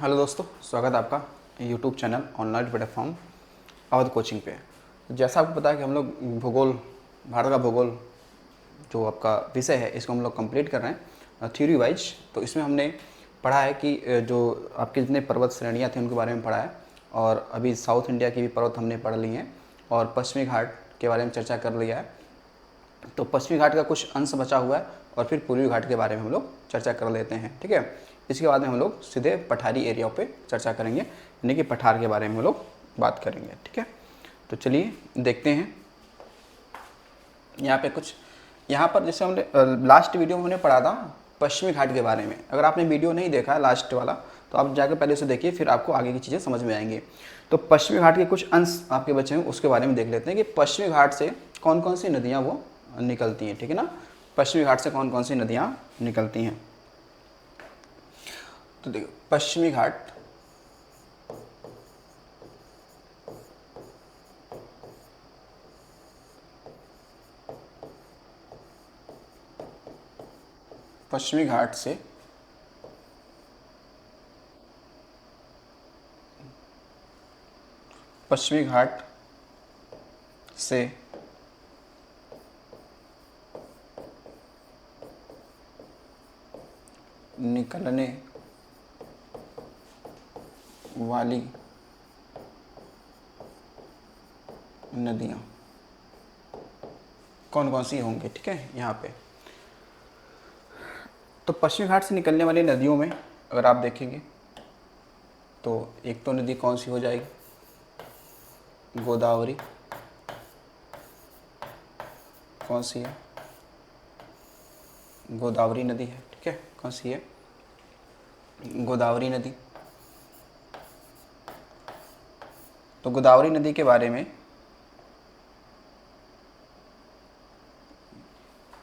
Hello दोस्तों, स्वागत है आपका YouTube channel online platform Awadh coaching पे। जैसा आपको पता है कि हम लोग भूगोल, भारत का भूगोल जो आपका विषय है, इसको हम लोग कंप्लीट कर रहे हैं थ्योरी वाइज। तो इसमें हमने पढ़ा है कि जो आपके जितने पर्वत श्रेणियाँ थी उनके बारे में पढ़ा है, और अभी साउथ इंडिया की भी पर्वत हमने पढ़ ली हैं, और पश्चिमी घाट के बारे में चर्चा कर लिया है। तो पश्चिमी घाट का कुछ अंश बचा हुआ है, और फिर पूर्वी घाट के बारे में हम लोग चर्चा कर लेते हैं। ठीक है, इसके बाद में हम लोग सीधे पठारी एरिया पे चर्चा करेंगे, यानी कि पठार के बारे में हम लोग बात करेंगे। ठीक है, तो चलिए देखते हैं यहाँ पे कुछ। यहाँ पर जैसे हमने लास्ट वीडियो में हमने पढ़ा था पश्चिमी घाट के बारे में। अगर आपने वीडियो नहीं देखा लास्ट वाला तो आप जाकर पहले उसे देखिए, फिर आपको आगे की चीज़ें समझ में आएंगी। तो पश्चिमी घाट के कुछ अंश आपके बचे हैं, उसके बारे में देख लेते हैं कि पश्चिमी घाट से कौन कौन सी नदियाँ वो निकलती हैं। ठीक है ना, पश्चिमी घाट से कौन कौन सी नदियाँ निकलती हैं। तो देखो पश्चिमी घाट पश्चिमी घाट से पश्चिमी घाट से निकलने वाली नदियाँ कौन कौन सी होंगी। ठीक है, यहाँ पे तो पश्चिमी घाट से निकलने वाली नदियों में अगर आप देखेंगे तो एक तो नदी कौन सी हो जाएगी, गोदावरी। कौन सी है, गोदावरी नदी है। ठीक है, कौन सी है, गोदावरी नदी। तो गोदावरी नदी के बारे में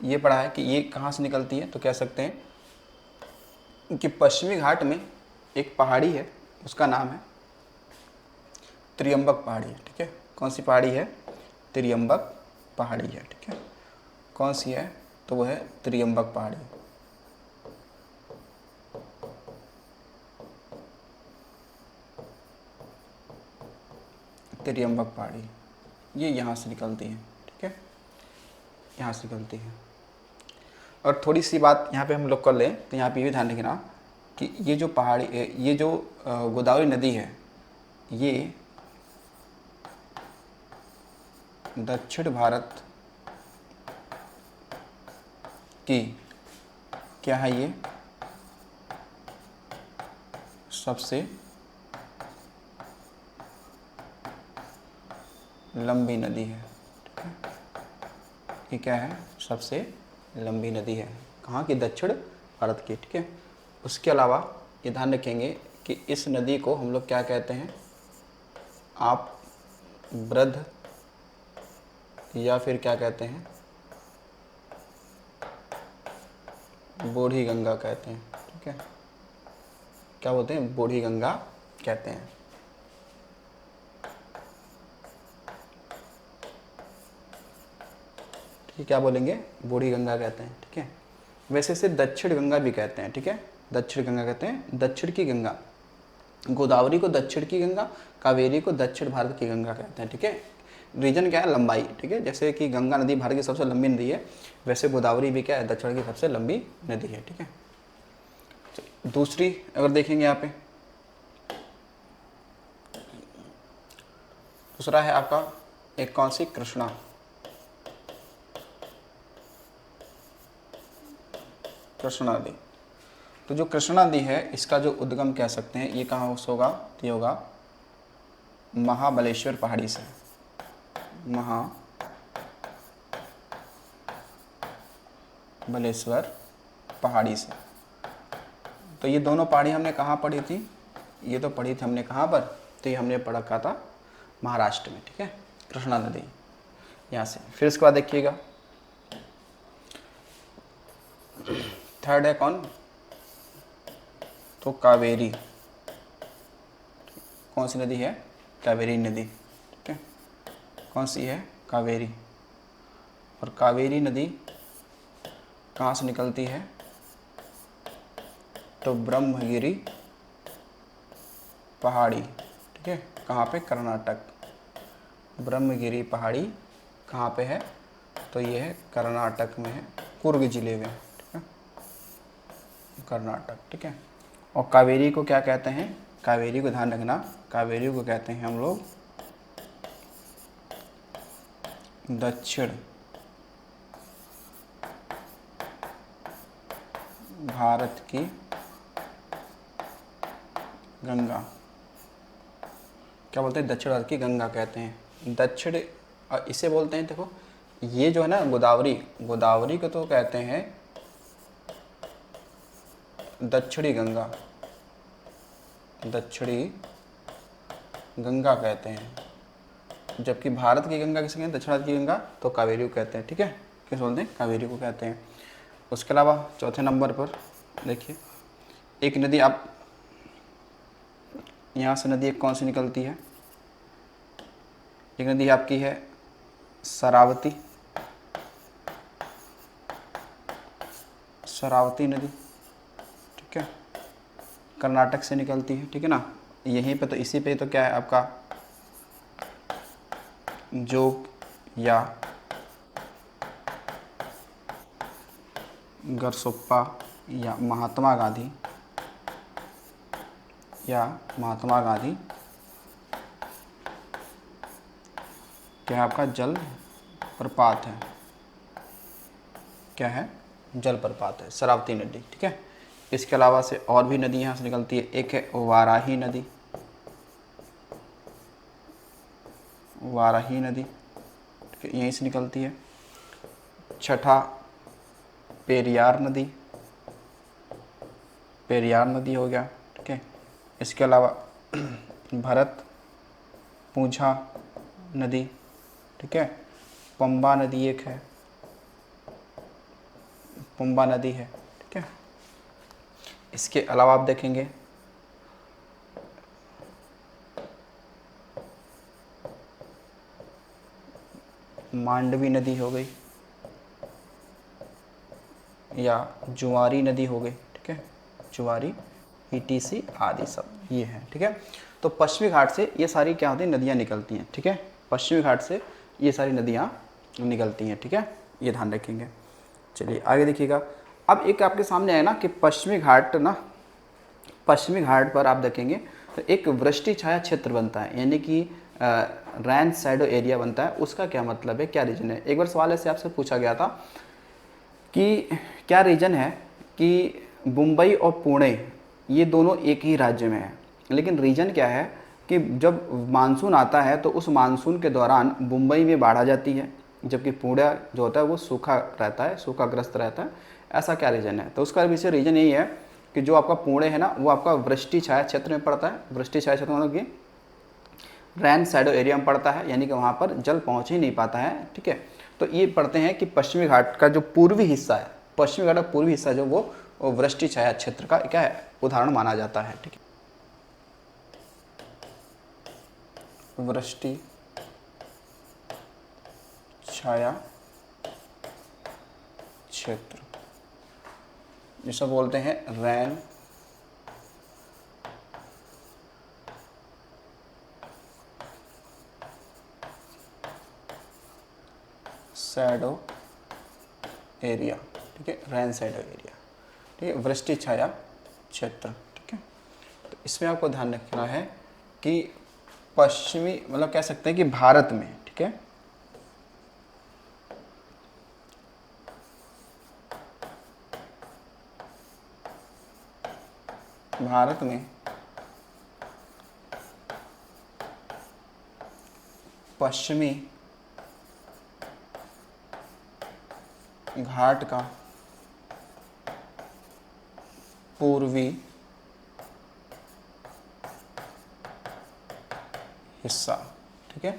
ये पढ़ा है कि ये कहाँ से निकलती है। तो कह सकते हैं कि पश्चिमी घाट में एक पहाड़ी है, उसका नाम है त्रियंबक पहाड़ी है। ठीक है, कौन सी पहाड़ी है, त्रियंबक पहाड़ी है। ठीक है, कौन सी है, तो वो है त्रियंबक पहाड़ी। त्रियंबक पहाड़ी ये यहाँ से निकलती है। ठीक है, यहाँ से निकलती है। और थोड़ी सी बात यहाँ पे हम लोग कर लें तो यहाँ पे ये भी ध्यान रखना कि ये जो पहाड़ी, ये जो गोदावरी नदी है, ये दक्षिण भारत की क्या है, ये सबसे लंबी नदी है। ठीक है, ये क्या है, सबसे लंबी नदी है। कहाँ की, दक्षिण भारत की। ठीक है, उसके अलावा ये ध्यान रखेंगे कि इस नदी को हम लोग क्या कहते हैं, आप वृद्ध या फिर क्या कहते हैं, बूढ़ी गंगा कहते हैं। ठीक है, क्या बोलते हैं, बूढ़ी गंगा कहते हैं। ठीक है, क्या बोलेंगे, बूढ़ी गंगा कहते हैं। ठीक है, वैसे इसे दक्षिण गंगा भी कहते हैं। ठीक है, दक्षिण गंगा कहते हैं, दक्षिण की गंगा। गोदावरी को दक्षिण की गंगा, कावेरी को दक्षिण भारत की गंगा कहते हैं। ठीक है, रीजन क्या है, लंबाई। ठीक है, जैसे कि गंगा नदी भारत की सबसे लंबी नदी है, वैसे गोदावरी भी क्या है, दक्षिण की सबसे लंबी नदी है। ठीक है, दूसरी अगर देखेंगे यहाँ पे, दूसरा है आपका एक कौन सी, कृष्णा। कृष्णा नदी। तो जो कृष्णा नदी है, इसका जो उद्गम कह सकते हैं, ये कहाँ से होगा, तो ये होगा महाबलेश्वर पहाड़ी से। महाबलेश्वर पहाड़ी से। तो ये दोनों पहाड़ी हमने कहाँ पढ़ी थी, ये तो पढ़ी थी हमने कहाँ पर, तो ये हमने पढ़ा का था महाराष्ट्र में। ठीक है, कृष्णा नदी यहाँ से। फिर इसके बाद देखिएगा थर्ड है कौन, तो कावेरी। कौन सी नदी है, कावेरी नदी। ठीक है, कौन सी है, कावेरी। और कावेरी नदी कहाँ से निकलती है, तो ब्रह्मगिरी पहाड़ी, ठीक है, कहाँ पे? कर्नाटक। ब्रह्मगिरी पहाड़ी कहाँ पे है? तो ये है कर्नाटक में है, कुर्ग जिले में, ठीक है, कर्नाटक, ठीक है। और कावेरी को क्या कहते हैं? कावेरी को ध्यान रखना, कावेरी को कहते हैं हम लोग दक्षिण भारत की गंगा। क्या बोलते हैं? दक्षिण भारत की गंगा कहते हैं। दक्षिण इसे बोलते हैं, देखो ये जो है ना गोदावरी, गोदावरी को तो कहते हैं दक्षिणी गंगा, दक्षिणी गंगा कहते हैं। जबकि भारत की गंगा किसे कहते हैं? दक्षिण भारत की गंगा तो कावेरी को कहते हैं, ठीक है। किस बोलते हैं? कावेरी को कहते हैं। उसके अलावा चौथे नंबर पर देखिए, एक नदी, आप यहाँ से नदी एक कौन सी निकलती है? एक नदी आपकी है शरावती, शरावती नदी, ठीक है, कर्नाटक से निकलती है, ठीक है ना। यहीं पे तो, इसी पे तो क्या है आपका जोग या गरसोप्पा या महात्मा गांधी, या महात्मा गांधी क्या है आपका? जल प्रपात है। क्या है? जल प्रपात है, शरावती नदी, ठीक है। इसके अलावा से और भी नदी यहाँ से निकलती है। एक है वाराही नदी, वाराही नदी, ठीक है, यहीं से निकलती है। छठा पेरियार नदी, पेरियार नदी हो गया, ठीक है। इसके अलावा भरत पूंछा नदी, ठीक है, पंबा नदी एक है, पंबा नदी है, ठीक है। इसके अलावा आप देखेंगे मांडवी नदी हो गई, या जुआरी नदी हो गई, ठीक है, जुआरी, ETC आदि सब ये है, ठीक है। तो पश्चिमी घाट से ये सारी क्या होती है? नदियाँ निकलती हैं, ठीक है। पश्चिमी घाट से ये सारी नदियाँ निकलती हैं, ठीक है, ये ध्यान रखेंगे। चलिए आगे देखिएगा। अब एक आपके सामने है ना कि पश्चिमी घाट ना, पश्चिमी घाट पर आप देखेंगे तो एक वृष्टि छाया क्षेत्र बनता है, यानी कि रैन शैडो एरिया बनता है। उसका क्या मतलब है, क्या रीजन है? एक बार सवाल ऐसे आपसे पूछा गया था कि क्या रीजन है कि मुंबई और पुणे ये दोनों एक ही राज्य में है, लेकिन रीजन क्या है कि जब मानसून आता है तो उस मानसून के दौरान मुंबई में बाढ़ आ जाती है, जबकि पुणे जो होता है वो सूखा रहता है, सूखाग्रस्त रहता है। ऐसा क्या रीजन है? तो उसका विषय रीजन यही है कि जो आपका पुणे है ना वो आपका वृष्टि छाया क्षेत्र में पड़ता है। वृष्टि छाया क्षेत्र मतलब कि रैन शैडो एरिया में पड़ता है, यानी कि वहाँ पर जल पहुँच ही नहीं पाता है, ठीक है। तो ये पढ़ते हैं कि पश्चिमी घाट का जो पूर्वी हिस्सा है, पश्चिमी घाट का पूर्वी हिस्सा जो वो वृष्टि छाया क्षेत्र का क्या है? उदाहरण माना जाता है, ठीक है। वृष्टि छाया क्षेत्र जिसे बोलते हैं रैन शैडो एरिया, ठीक है, रैन शैडो एरिया, ठीक है, वृष्टि छाया क्षेत्र, ठीक है। तो इसमें आपको ध्यान रखना है कि पश्चिमी मतलब कह सकते हैं कि भारत में, ठीक है, भारत में पश्चिमी घाट का पूर्वी हिस्सा, ठीक है,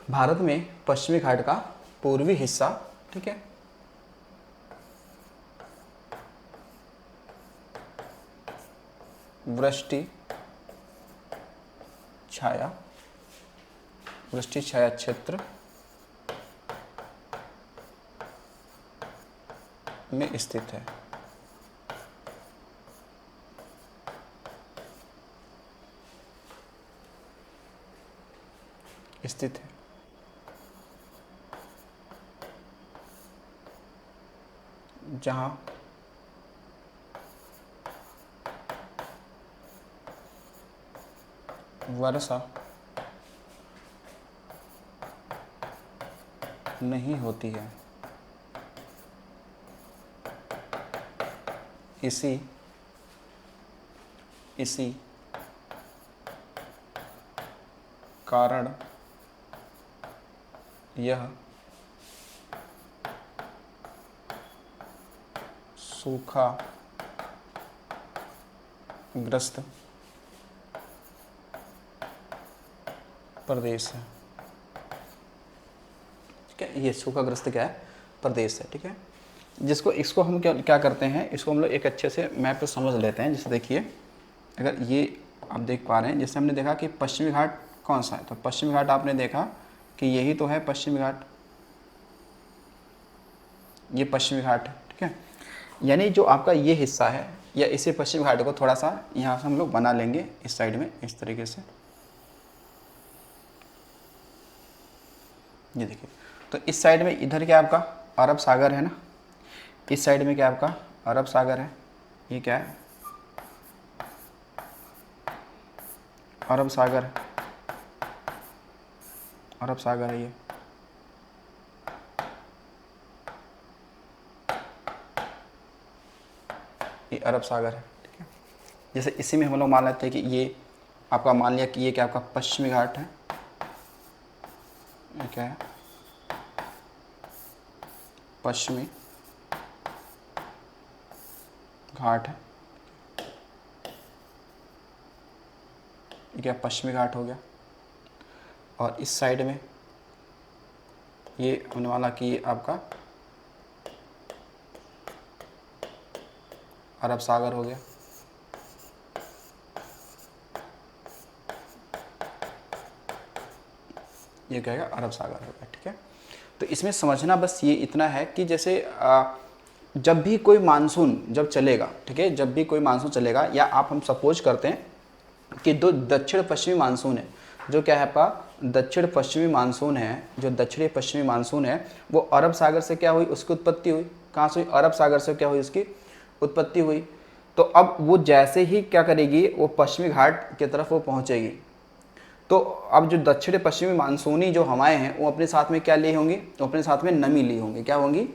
भारत में पश्चिमी घाट का पूर्वी हिस्सा, ठीक है, वृष्टि छाया क्षेत्र में स्थित है। स्थित है। जहाँ वर्षा नहीं होती है। इसी कारण यह सूखा ग्रस्त प्रदेश है। ठीक है, ये सूखाग्रस्त क्या है, प्रदेश है। ठीक है, जिसको इसको हम क्या करते हैं, इसको हम लोग एक अच्छे से मैप पे समझ लेते हैं। जैसे देखिए, अगर ये आप देख पा रहे हैं, जैसे हमने देखा कि पश्चिमी घाट कौन सा है, तो पश्चिमी घाट आपने देखा कि यही तो है पश्चिमी घाट, ये पश्चिमी घाट है। ठीक है, यानी जो आपका ये हिस्सा है या इसी पश्चिमी घाट को थोड़ा सा यहाँ से हम लोग बना लेंगे इस साइड में, इस तरीके से। ये देखिए, तो इस साइड में इधर क्या आपका अरब सागर है ना, इस साइड में क्या आपका अरब सागर है। ये क्या है, अरब सागर है, अरब सागर है ये अरब सागर है। ठीक है, जैसे इसी में हम लोग मान लेते हैं कि ये आपका, मान लिया कि ये क्या आपका पश्चिमी घाट है। ये क्या है, पश्चिमी घाट है। ये क्या पश्चिमी घाट हो गया। और इस साइड में ये होने वाला कि ये आपका अरब सागर हो गया। ये क्या है, अरब सागर हो गया। ठीक है, तो इसमें समझना बस ये इतना है कि जैसे जब भी कोई मानसून जब चलेगा, ठीक है, जब भी कोई मानसून चलेगा, या आप हम सपोज करते हैं कि दो दक्षिण पश्चिमी मानसून है, जो क्या है आपका दक्षिण पश्चिमी मानसून है, जो दक्षिणी पश्चिमी मानसून है, वो अरब सागर से क्या हुई, उसकी उत्पत्ति हुई। कहाँ से हुई, अरब सागर से क्या हुई, उसकी उत्पत्ति हुई। तो अब वो जैसे ही क्या करेगी, वो पश्चिमी घाट की तरफ वो पहुँचेगी। तो अब जो दक्षिण पश्चिमी मानसूनी जो हवाएं हैं, वो अपने साथ में क्या लिए होंगी, वो अपने साथ में नमी ली होंगी। क्या होंगी,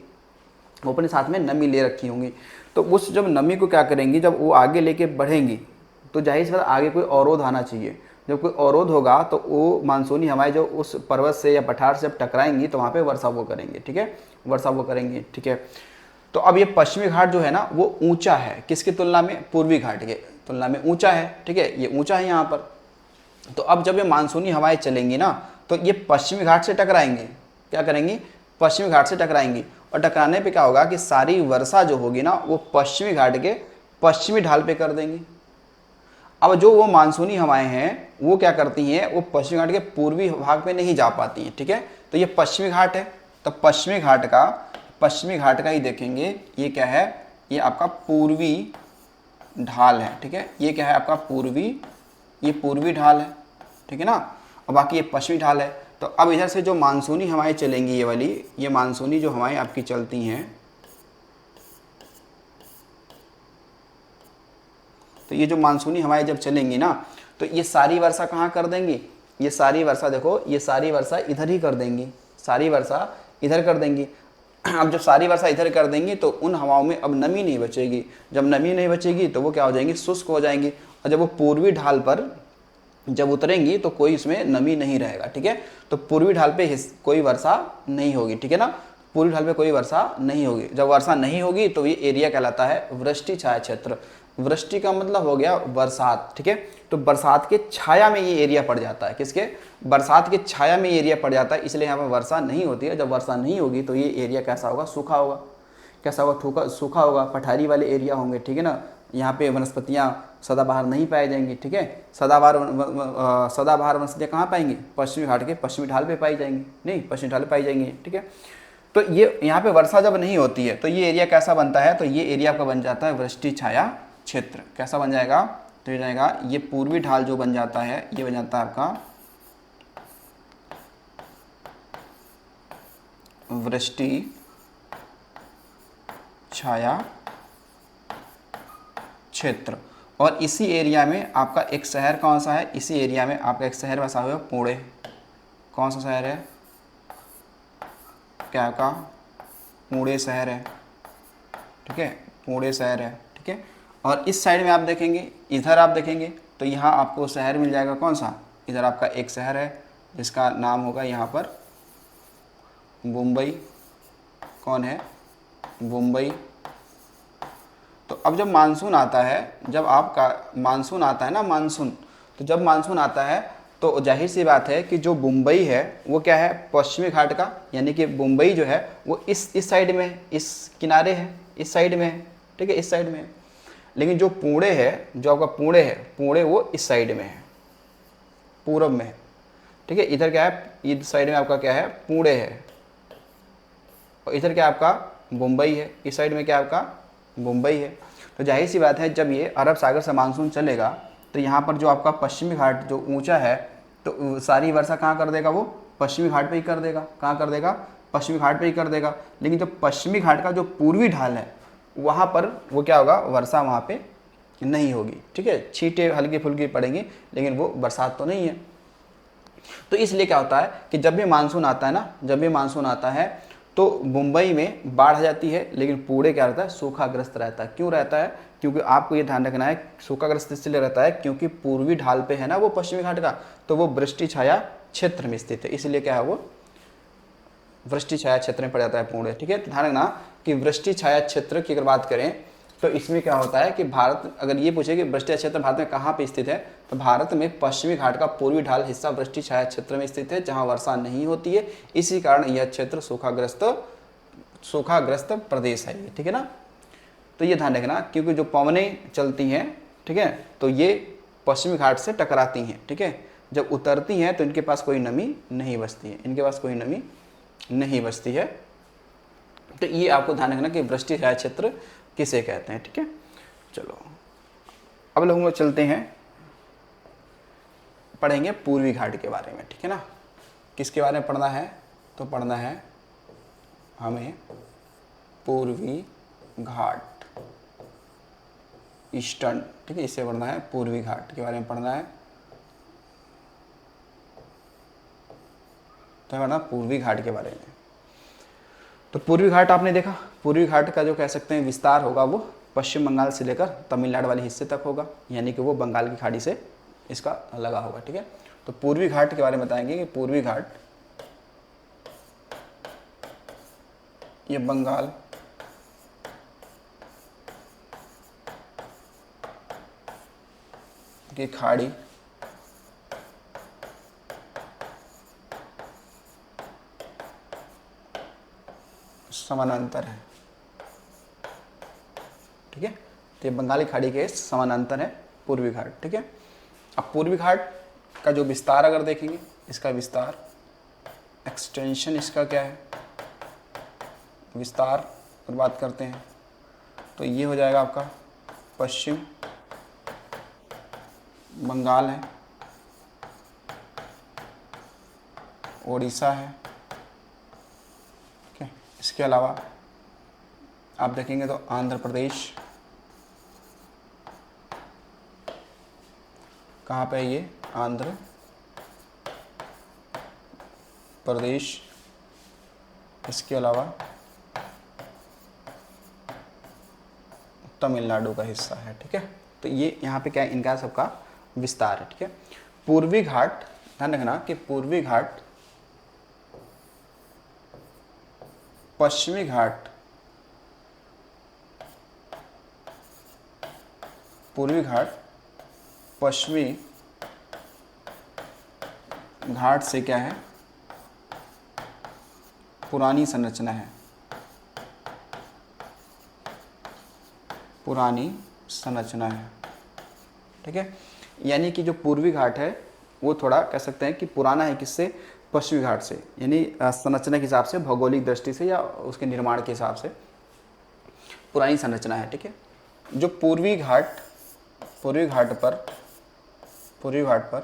वो अपने साथ में नमी ले रखी होंगी। तो उस जब नमी को क्या करेंगी, जब वो आगे लेके बढ़ेंगी, तो जाहिर सी बात आगे कोई अवरोध आना चाहिए। जब कोई अवरोध होगा तो वो मानसूनी हवाएं जो उस पर्वत से या पठार से जब टकराएंगी, तो वहाँ पे वर्षा वो करेंगे। ठीक है, वर्षा वो करेंगी। ठीक है, तो अब ये पश्चिमी घाट जो है ना, वो ऊंचा है किसकी तुलना में, पूर्वी घाट के तुलना में ऊंचा है। ठीक है, ये ऊंचा है यहाँ पर। तो अब जब ये मानसूनी हवाएं चलेंगी ना, तो ये पश्चिमी घाट से टकराएंगे। क्या करेंगी, पश्चिमी घाट से टकराएंगी। और टकराने पे क्या होगा कि सारी वर्षा जो होगी ना, वो पश्चिमी घाट के पश्चिमी ढाल पे कर देंगी। अब जो वो मानसूनी हवाएं हैं, वो क्या करती हैं, वो पश्चिमी घाट के पूर्वी भाग पे नहीं जा पाती हैं। ठीक है, तो ये पश्चिमी घाट है, तो पश्चिमी घाट का ही देखेंगे। ये क्या है, ये आपका पूर्वी ढाल है। ठीक है, ये क्या है आपका ये पूर्वी ढाल है। ठीक है ना, और बाकी ये पश्चिमी ढाल है। तो अब इधर से जो मानसूनी हवाएं चलेंगी, ये वाली, ये मानसूनी जो हवाएं आपकी चलती हैं, तो ये जो मानसूनी हवाएं जब चलेंगी ना, तो ये सारी वर्षा कहाँ कर देंगी, ये सारी वर्षा देखो, ये सारी वर्षा इधर ही कर देंगी, सारी वर्षा इधर कर देंगी। अब जब सारी वर्षा इधर कर देंगी, तो उन हवाओं में अब नमी नहीं बचेगी। जब नमी नहीं बचेगी, तो वो क्या हो जाएंगी, शुष्क हो जाएंगी। और जब वो पूर्वी ढाल पर जब उतरेंगी, तो कोई इसमें नमी नहीं रहेगा। ठीक है, तो पूर्वी ढाल पे कोई वर्षा नहीं होगी। ठीक है ना, पूर्वी ढाल पे कोई वर्षा नहीं होगी। जब वर्षा नहीं होगी, तो ये एरिया कहलाता है वृष्टि छाया क्षेत्र। वृष्टि का मतलब हो गया बरसात। ठीक है, तो बरसात के छाया में ये एरिया पड़ जाता है। किसके, बरसात के छाया में एरिया पड़ जाता है, इसलिए यहाँ पर वर्षा नहीं होती है। जब वर्षा नहीं होगी, तो ये एरिया कैसा होगा, सूखा होगा। कैसा होगा, सूखा होगा, पठारी वाले एरिया होंगे। ठीक है ना, यहाँ पे वनस्पतियाँ सदाबहार नहीं पाई जाएंगी। ठीक है, सदाबहार वनस्पतियाँ कहाँ पाएंगी, पश्चिमी घाट के पश्चिमी ढाल पे पाई जाएंगी, नहीं पश्चिमी ढाल पे पाई जाएंगी। ठीक है, तो ये यहाँ पे वर्षा जब नहीं होती है, तो ये एरिया कैसा बनता है, तो ये एरिया आपका बन जाता है वृष्टि छाया क्षेत्र। कैसा बन जाएगा, तो ये जाएगा, ये पूर्वी ढाल जो बन जाता है, ये बन जाता है आपका वृष्टि छाया क्षेत्र। और इसी एरिया में आपका एक शहर कौन सा है, इसी एरिया में आपका एक शहर बसा हुआ है पुणे। कौन सा शहर है, क्या का पुणे शहर है, ठीक है, पुणे शहर है, ठीक है। और इस साइड में आप देखेंगे, इधर आप देखेंगे तो यहाँ आपको शहर मिल जाएगा कौन सा, इधर आपका एक शहर है जिसका नाम होगा यहाँ पर मुंबई। कौन है, मुंबई। तो अब जब मानसून आता है, जब आपका मानसून आता है ना, मानसून, तो जब मानसून आता है तो जाहिर सी बात है कि जो मुंबई है वो क्या है, पश्चिमी घाट का, यानी कि मुंबई जो है वो इस साइड में है, इस किनारे है, इस साइड में है, ठीक है, इस साइड में है। लेकिन जो पुणे है, जो आपका पुणे है, पुणे वो इस साइड में है, पूरब में है, ठीक है। इधर क्या है, इस साइड में आपका क्या है, पुणे है, और इधर क्या आपका मुंबई है, इस साइड में क्या आपका मुंबई है। तो जाहिर सी बात है जब ये अरब सागर से मानसून चलेगा तो यहाँ पर जो आपका पश्चिमी घाट जो ऊंचा है तो सारी वर्षा कहाँ कर देगा, वो पश्चिमी घाट पे ही कर देगा। कहाँ कर देगा, पश्चिमी घाट पे ही कर देगा। लेकिन जो पश्चिमी घाट का जो पूर्वी ढाल है वहाँ पर वो क्या होगा, वर्षा वहाँ पे नहीं होगी, ठीक है, छींटे हल्की फुल्की पड़ेंगी लेकिन वो बरसात तो नहीं है। तो इसलिए क्या होता है कि जब भी मानसून आता है ना, जब भी मानसून आता है तो मुंबई में बाढ़ आ जाती है, लेकिन पुणे क्या रहता है, सूखाग्रस्त रहता है। क्यों रहता है, क्योंकि आपको ये ध्यान रखना है, सूखाग्रस्त इसलिए रहता है क्योंकि पूर्वी ढाल पे है ना वो पश्चिमी घाट का, तो वो वृष्टि छाया क्षेत्र में स्थित है, इसलिए क्या है वो वृष्टि छाया क्षेत्र में पड़ जाता है पुणे, ठीक है। तो ध्यान रखना कि वृष्टि छाया क्षेत्र की अगर बात करें तो इसमें क्या होता है कि भारत, अगर ये पूछे कि वृष्टि क्षेत्र भारत में कहाँ पे स्थित है, तो भारत में पश्चिमी घाट का पूर्वी ढाल हिस्सा वृष्टि छाया क्षेत्र में स्थित है जहाँ वर्षा नहीं होती है। इसी कारण यह क्षेत्र सूखाग्रस्त प्रदेश है ये, ठीक है ना। तो ये ध्यान रखना क्योंकि जो पवनें चलती हैं, ठीक है, तो ये पश्चिमी घाट से टकराती हैं, ठीक है, जब उतरती हैं तो इनके पास कोई नमी नहीं बचती है, इनके पास कोई नमी नहीं बचती है। तो ये आपको ध्यान रखना कि वृष्टि छाया क्षेत्र किसे कहते हैं, ठीक है। चलो अब लोग चलते हैं, पढ़ेंगे पूर्वी घाट के बारे में, ठीक है ना। किसके बारे में पढ़ना है, तो पढ़ना है हमें पूर्वी घाट, ईस्टर्न, ठीक है, इससे पढ़ना है, पूर्वी घाट के बारे में पढ़ना है। तो पढ़ना पूर्वी घाट के बारे में। तो पूर्वी घाट आपने देखा, पूर्वी घाट का जो कह सकते हैं विस्तार होगा वो पश्चिम बंगाल से लेकर तमिलनाडु वाले हिस्से तक होगा, यानी कि वो बंगाल की खाड़ी से इसका लगा होगा, ठीक है। तो पूर्वी घाट के बारे में बताएंगे कि पूर्वी घाट ये बंगाल की खाड़ी समानांतर है, ठीक है। तो ये बंगाली खाड़ी के समानांतर है पूर्वी घाट, ठीक है। अब पूर्वी घाट का जो विस्तार अगर देखेंगे, इसका विस्तार, एक्सटेंशन इसका क्या है, विस्तार पर बात करते हैं तो ये हो जाएगा आपका पश्चिम बंगाल है, ओडिशा है, ठीक है। इसके अलावा आप देखेंगे तो आंध्र प्रदेश, कहाँ पे है ये, आंध्र प्रदेश। इसके अलावा तमिलनाडु का हिस्सा है, ठीक है। तो ये यहाँ पे क्या है, इनका सबका विस्तार है, ठीक है। पूर्वी घाट, ध्यान रखना कि पूर्वी घाट पश्चिमी घाट, पूर्वी घाट पश्चिमी घाट से क्या है, पुरानी संरचना है, पुरानी संरचना है, ठीक है। यानी कि जो पूर्वी घाट है वो थोड़ा कह सकते हैं कि पुराना है, किससे, पश्चिमी घाट से, यानी संरचना के हिसाब से, भौगोलिक दृष्टि से या उसके निर्माण के हिसाब से पुरानी संरचना है, ठीक है। जो पूर्वी घाट पर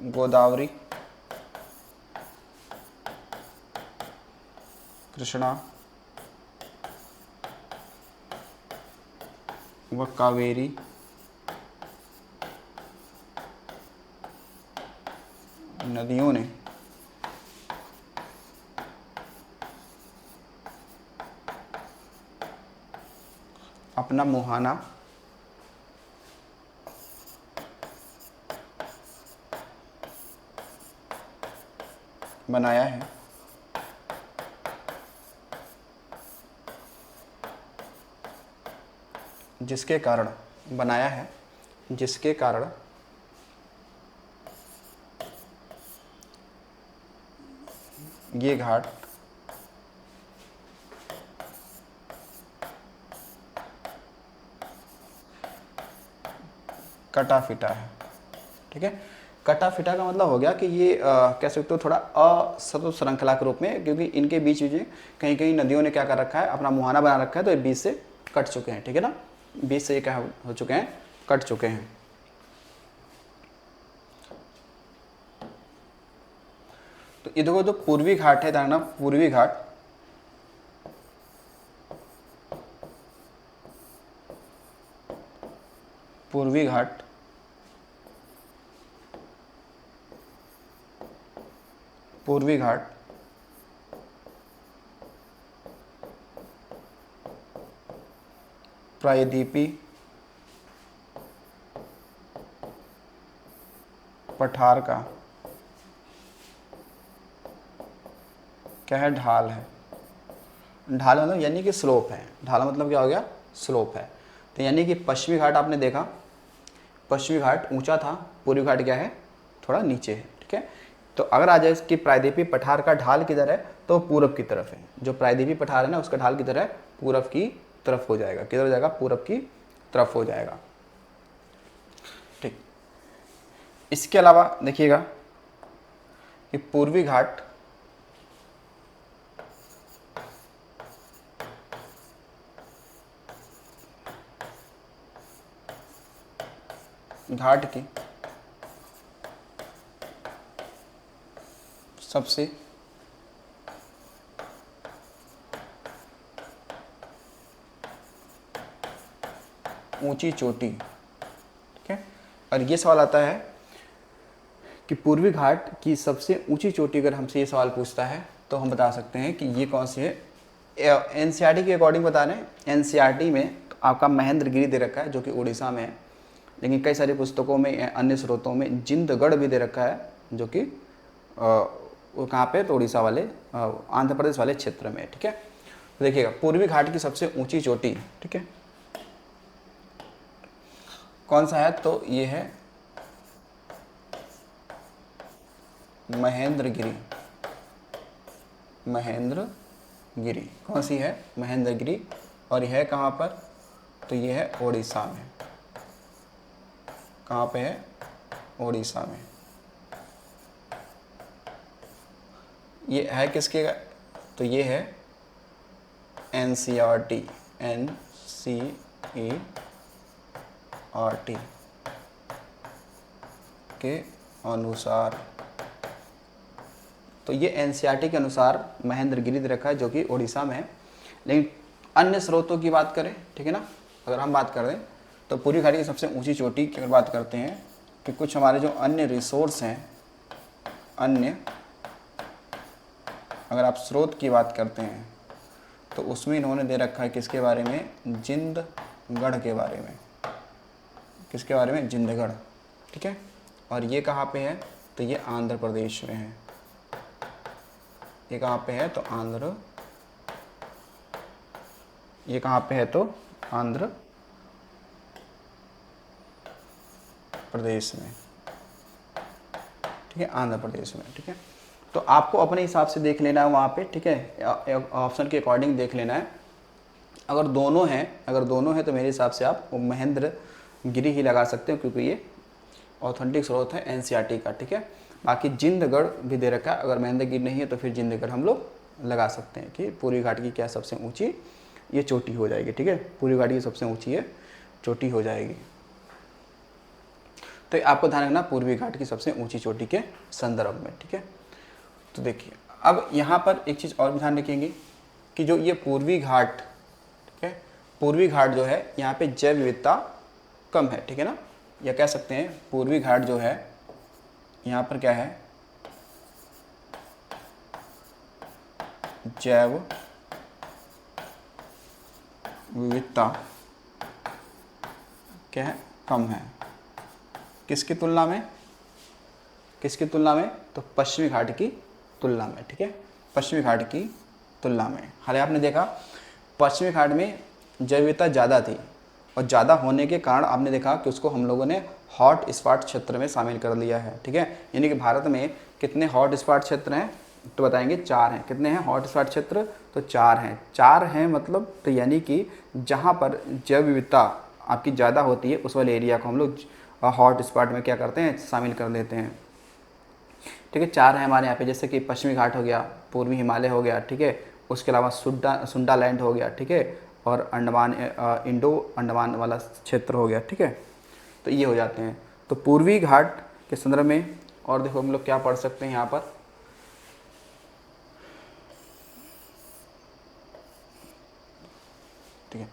गोदावरी कृष्णा व कावेरी नदियों ने अपना मुहाना बनाया है, जिसके कारण बनाया है, जिसके कारण ये घाट कटा फिटा है। ठीक है, कटा फिटा का मतलब हो गया कि ये कह सकते हो थोड़ा असतत श्रृंखला के रूप में, क्योंकि इनके बीच में कहीं कहीं नदियों ने क्या कर रखा है, अपना मुहाना बना रखा है, तो ये बीच से कट चुके हैं। ठीक है ना, बीच से ये क्या हो चुके हैं, कट चुके हैं। तो ये देखो, जो पूर्वी घाट है ना, पूर्वी घाट, पूर्वी घाट पूर्वी घाट प्रायद्वीपी पठार का क्या है, ढाल है। ढाल मतलब यानी कि स्लोप है। ढाल मतलब क्या हो गया, स्लोप है। तो यानी कि पश्चिमी घाट आपने देखा, पश्चिमी घाट ऊंचा था, पूर्वी घाट क्या है, थोड़ा नीचे है। ठीक है, तो अगर आ जाए इसकी प्रायद्वीपी पठार का ढाल किधर है, तो पूरब की तरफ है। जो प्रायद्वीपी पठार है ना, उसका ढाल किधर है, पूरब की तरफ हो जाएगा। किधर हो जाएगा, पूरब की तरफ हो जाएगा। ठीक, इसके अलावा देखिएगा कि पूर्वी घाट घाट की सबसे ऊंची चोटी। ठीक है, और ये सवाल आता है कि पूर्वी घाट की सबसे ऊंची चोटी, अगर हमसे ये सवाल पूछता है तो हम बता सकते हैं कि ये कौन सी है। एनसीईआरटी के अकॉर्डिंग बता रहे हैं। एनसीईआरटी में तो आपका महेंद्रगिरी दे रखा है, जो कि उड़ीसा में है, लेकिन कई सारी पुस्तकों में, अन्य स्रोतों में जिंदगढ़ भी दे रखा है, जो कि वो कहाँ पे, तो उड़ीसा वाले, आंध्र प्रदेश वाले क्षेत्र में। ठीक है, तो देखिएगा पूर्वी घाट की सबसे ऊंची चोटी, ठीक है, कौन सा है, तो ये है महेंद्रगिरी। महेंद्रगिरी कौन सी है, महेंद्रगिरी। और यह है कहाँ पर, तो ये है उड़ीसा में। कहाँ पे है, उड़ीसा में। ये है किसके, तो ये है एनसीईआरटी, एनसीईआरटी के अनुसार। तो ये एनसीईआरटी के अनुसार महेंद्रगिरी दे रखा है, जो कि उड़ीसा में है। लेकिन अन्य स्रोतों की बात करें, ठीक है ना, अगर हम बात करें तो पूर्वी घाटी की सबसे ऊंची चोटी की अगर बात करते हैं, कि कुछ हमारे जो अन्य रिसोर्स हैं, अन्य अगर आप स्रोत की बात करते हैं, तो उसमें इन्होंने दे रखा है किसके बारे में, जिंदगढ़ के बारे में। किसके बारे में, जिंदगढ़। ठीक है, और ये कहाँ पे है, तो ये आंध्र प्रदेश में है। ये कहाँ पे है, तो आंध्र, ये कहाँ पे है, तो आंध्र प्रदेश में। ठीक है, आंध्र प्रदेश में। ठीक है, तो आपको अपने हिसाब से देख लेना है वहाँ पे। ठीक है, ऑप्शन के अकॉर्डिंग देख लेना है। अगर दोनों हैं तो मेरे हिसाब से आप महेंद्रगिरी ही लगा सकते हो, क्योंकि ये ऑथेंटिक स्रोत है एनसीईआरटी का। ठीक है, बाकी जिंदगढ़ भी दे रखा है। अगर महेंद्रगिरी नहीं है तो फिर जिंदगढ़ हम लोग लगा सकते हैं कि पूर्वी घाट की क्या सबसे ऊंची ये चोटी हो जाएगी। ठीक है, पूर्वी घाट की सबसे ऊंची ये चोटी हो जाएगी। तो आपको ध्यान रखना पूर्वी घाट की सबसे ऊंची चोटी के संदर्भ में। ठीक है, तो देखिए अब यहाँ पर एक चीज़ और भी ध्यान रखेंगे कि जो ये पूर्वी घाट, ठीक है, पूर्वी घाट जो है यहाँ पे जैव विविधता कम है, ठीक है ना, या कह सकते हैं पूर्वी घाट जो है यहाँ पर क्या है, जैव विविधता क्या है, कम है। किसकी तुलना में, किसकी तुलना में, तो पश्चिमी घाट की तुलना में, ठीक है, पश्चिमी घाट की तुलना में। हालांकि आपने देखा पश्चिमी घाट में जैव विविधता ज़्यादा थी, और ज़्यादा होने के कारण आपने देखा कि उसको हम लोगों ने हॉट स्पॉट क्षेत्र में शामिल कर लिया है, ठीक है। यानी कि भारत में कितने हॉट स्पॉट क्षेत्र हैं, तो बताएंगे 4 हैं। कितने हैं हॉट स्पॉट क्षेत्र, तो 4 हैं। 4 हैं मतलब, तो यानी कि जहाँ पर जैव विविधता आपकी ज़्यादा होती है उस वाले एरिया को हम लोग हॉट स्पॉट में क्या करते हैं, शामिल कर लेते हैं, ठीक है। 4 हैं हमारे यहाँ पे, जैसे कि पश्चिमी घाट हो गया, पूर्वी हिमालय हो गया, ठीक है, उसके अलावा सुंडा लैंड हो गया, ठीक है, और अंडमान इंडो अंडमान वाला क्षेत्र हो गया, ठीक है। तो ये हो जाते हैं। तो पूर्वी घाट के संदर्भ में और देखो हम लोग क्या पढ़ सकते हैं यहाँ पर, ठीक है।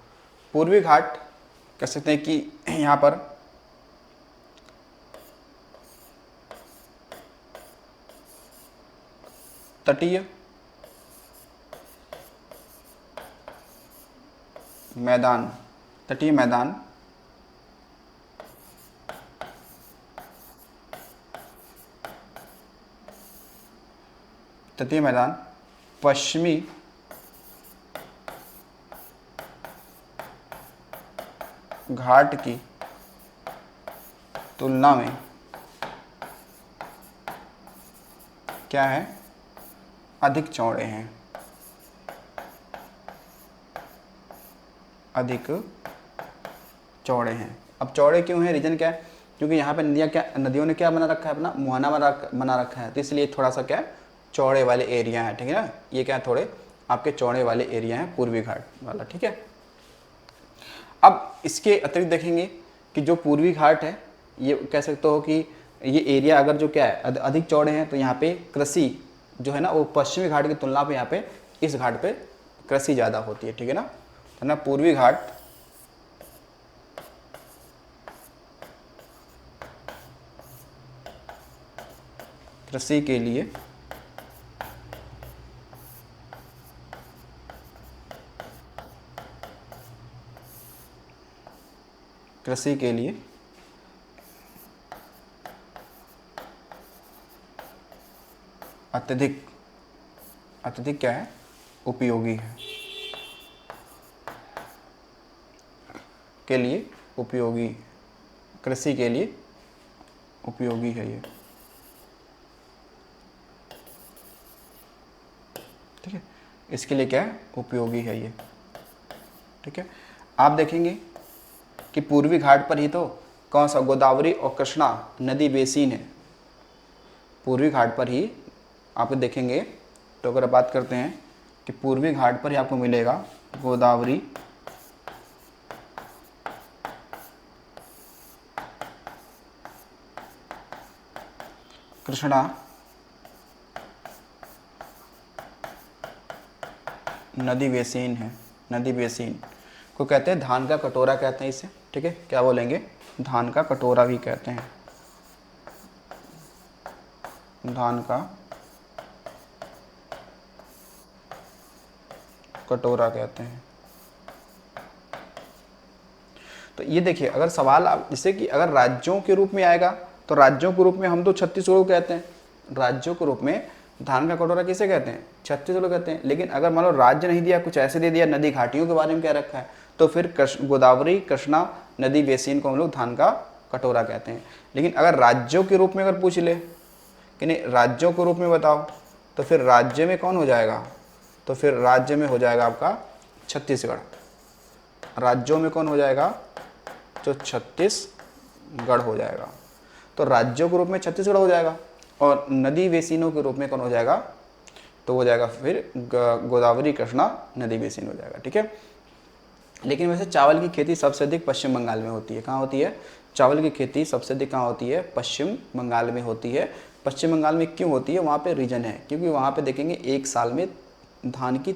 पूर्वी घाट कह सकते हैं कि यहाँ पर तटीय मैदान, तटीय मैदान, तटीय मैदान पश्चिमी घाट की तुलना में क्या है, अधिक चौड़े हैं, अधिक चौड़े हैं। अब चौड़े क्यों हैं, रीजन क्या है, क्योंकि यहाँ पे नदियों ने क्या बना रखा है, अपना मुहाना बना रखा है, तो इसलिए थोड़ा सा क्या है, चौड़े वाले एरिया है, ठीक है ना। ये क्या है, थोड़े आपके चौड़े वाले एरिया हैं पूर्वी घाट वाला, ठीक है। अब इसके अतिरिक्त देखेंगे कि जो पूर्वी घाट है, ये कह सकते हो कि ये एरिया अगर जो क्या है अधिक चौड़े हैं, तो यहाँ पे कृषि जो है ना वो पश्चिमी घाट की तुलना पे यहाँ पे इस घाट पे कृषि ज़्यादा होती है, ठीक है ना। तो ना पूर्वी घाट कृषि के लिए अत्यधिक क्या है, उपयोगी है, के लिए उपयोगी, कृषि के लिए उपयोगी है ये, ठीक है। इसके लिए क्या है, उपयोगी है ये, ठीक है। आप देखेंगे कि पूर्वी घाट पर ही तो कौन सा, गोदावरी और कृष्णा नदी बेसिन है। पूर्वी घाट पर ही आप देखेंगे, तो अगर बात करते हैं कि पूर्वी घाट पर ही आपको मिलेगा गोदावरी, कृष्णा नदी बेसिन है। नदी बेसिन को कहते हैं धान का कटोरा कहते हैं इसे, ठीक है। क्या बोलेंगे, धान का कटोरा भी कहते हैं, धान का कटोरा कहते हैं। तो ये देखिए, अगर सवाल आप जैसे कि अगर राज्यों के रूप में आएगा, तो राज्यों के रूप में हम तो छत्तीसगढ़ को कहते हैं, राज्यों के रूप में धान का कटोरा किसे कहते हैं, छत्तीसगढ़ कहते हैं। लेकिन अगर मान लो राज्य नहीं दिया, कुछ ऐसे दे दिया, नदी घाटियों के बारे में क्या रखा है, तो फिर गोदावरी कृष्णा नदी बेसिन को हम लोग धान का कटोरा कहते हैं। लेकिन अगर राज्यों के रूप में अगर पूछ ले कि नहीं राज्यों के रूप में बताओ, तो फिर राज्य में कौन हो जाएगा, तो फिर राज्य में हो जाएगा आपका छत्तीसगढ़। राज्यों में कौन हो जाएगा, जो छत्तीसगढ़ हो जाएगा। तो राज्यों के रूप में छत्तीसगढ़ हो जाएगा, और नदी बेसिनों के रूप में कौन हो जाएगा, तो हो जाएगा फिर गोदावरी कृष्णा नदी बेसिन हो जाएगा, ठीक है। लेकिन वैसे चावल की खेती सबसे अधिक पश्चिम बंगाल में होती है। कहाँ होती है, चावल की खेती सबसे अधिक कहाँ होती है, पश्चिम बंगाल में होती है। पश्चिम बंगाल में क्यों होती है, वहाँ पे रीजन है, क्योंकि वहाँ पे देखेंगे एक साल में धान की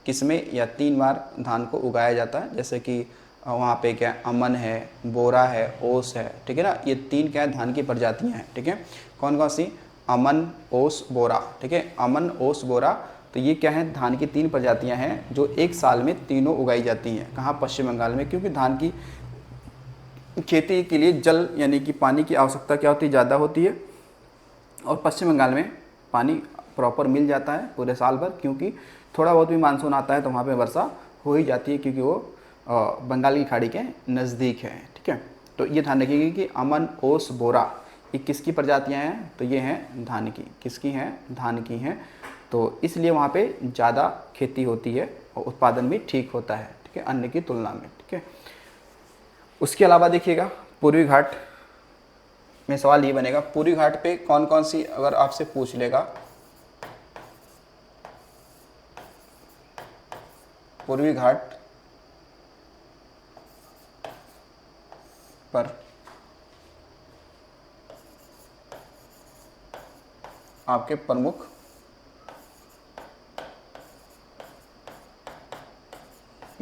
किसमें या 3 बार धान को उगाया जाता है। जैसे कि वहाँ पे क्या है, अमन है, बोरा है, ओस है, ठीक है ना। ये 3 क्या है धान की प्रजातियाँ हैं, ठीक है। कौन कौन सी? अमन, ओस, बोरा, ठीक है। अमन, ओस, बोरा, तो ये क्या है धान की 3 प्रजातियाँ हैं जो एक साल में तीनों उगाई जाती हैं। कहाँ? पश्चिम बंगाल में। क्योंकि धान की खेती के लिए जल यानी कि पानी की आवश्यकता क्या होती है? ज़्यादा होती है। और पश्चिम बंगाल में पानी प्रॉपर मिल जाता है पूरे साल भर, क्योंकि थोड़ा बहुत भी मानसून आता है तो वहाँ पे वर्षा हो ही जाती है, क्योंकि वो बंगाल की खाड़ी के नज़दीक है, ठीक है। तो ये ध्यान रखिएगा कि अमन, ओस, बोरा ये किसकी प्रजातियाँ हैं? तो ये हैं धान की। किसकी हैं? धान की हैं। तो इसलिए वहाँ पे ज़्यादा खेती होती है और उत्पादन भी ठीक होता है, ठीक है, अन्य की तुलना में, ठीक है। उसके अलावा देखिएगा पूर्वी घाट में सवाल ये बनेगा, पूर्वी घाट पे कौन कौन सी, अगर आपसे पूछ लेगा पूर्वी घाट पर आपके प्रमुख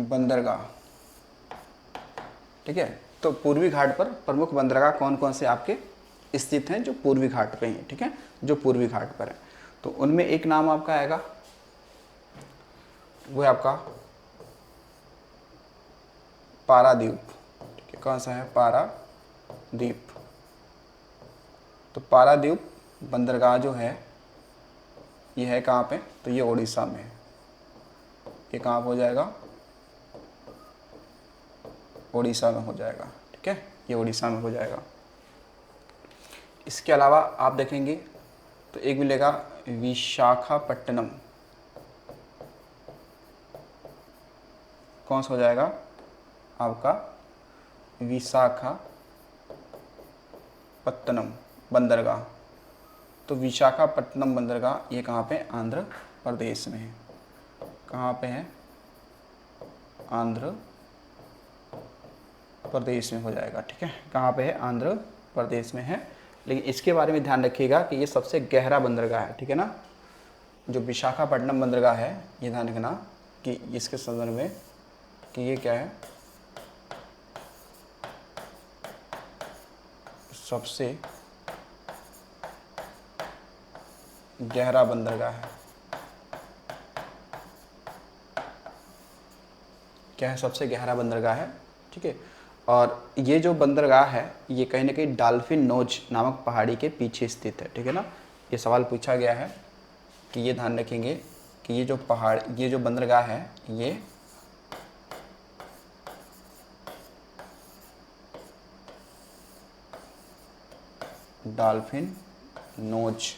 बंदरगाह, ठीक है। तो पूर्वी घाट पर प्रमुख बंदरगाह कौन कौन से आपके स्थित हैं जो पूर्वी घाट पे हैं, ठीक है, जो पूर्वी घाट पर है। तो उनमें एक नाम आपका आएगा, वो है आपका पारादीप, ठीक है। कौन सा है? पारादीप। तो पारादीप बंदरगाह जो है ये है कहाँ पे? तो ये उड़ीसा में है। ये कहाँ पे हो जाएगा? उड़ीसा में हो जाएगा, ठीक है। ये उड़ीसा में हो जाएगा। इसके अलावा आप देखेंगे तो एक मिलेगा विशाखापट्टनम। कौन सा हो जाएगा आपका? विशाखापट्टनम बंदरगाह। तो विशाखापट्टनम बंदरगाह ये कहाँ पे? आंध्र प्रदेश में है। कहाँ पे है? आंध्र प्रदेश में हो जाएगा, ठीक है। कहाँ पे है? आंध्र प्रदेश में है। लेकिन इसके बारे में ध्यान रखिएगा कि ये सबसे गहरा बंदरगाह है, ठीक है ना। जो विशाखापट्टनम बंदरगाह है ये ध्यान रखना कि इसके संदर्भ में कि ये क्या है? सबसे गहरा बंदरगाह है। क्या है? सबसे गहरा बंदरगाह है, ठीक है। और ये जो बंदरगाह है ये कहीं ना कहीं डॉल्फिन नोच नामक पहाड़ी के पीछे स्थित है, ठीक है ना। ये सवाल पूछा गया है कि ये ध्यान रखेंगे कि ये जो पहाड़, ये जो बंदरगाह है ये डॉल्फिन नोच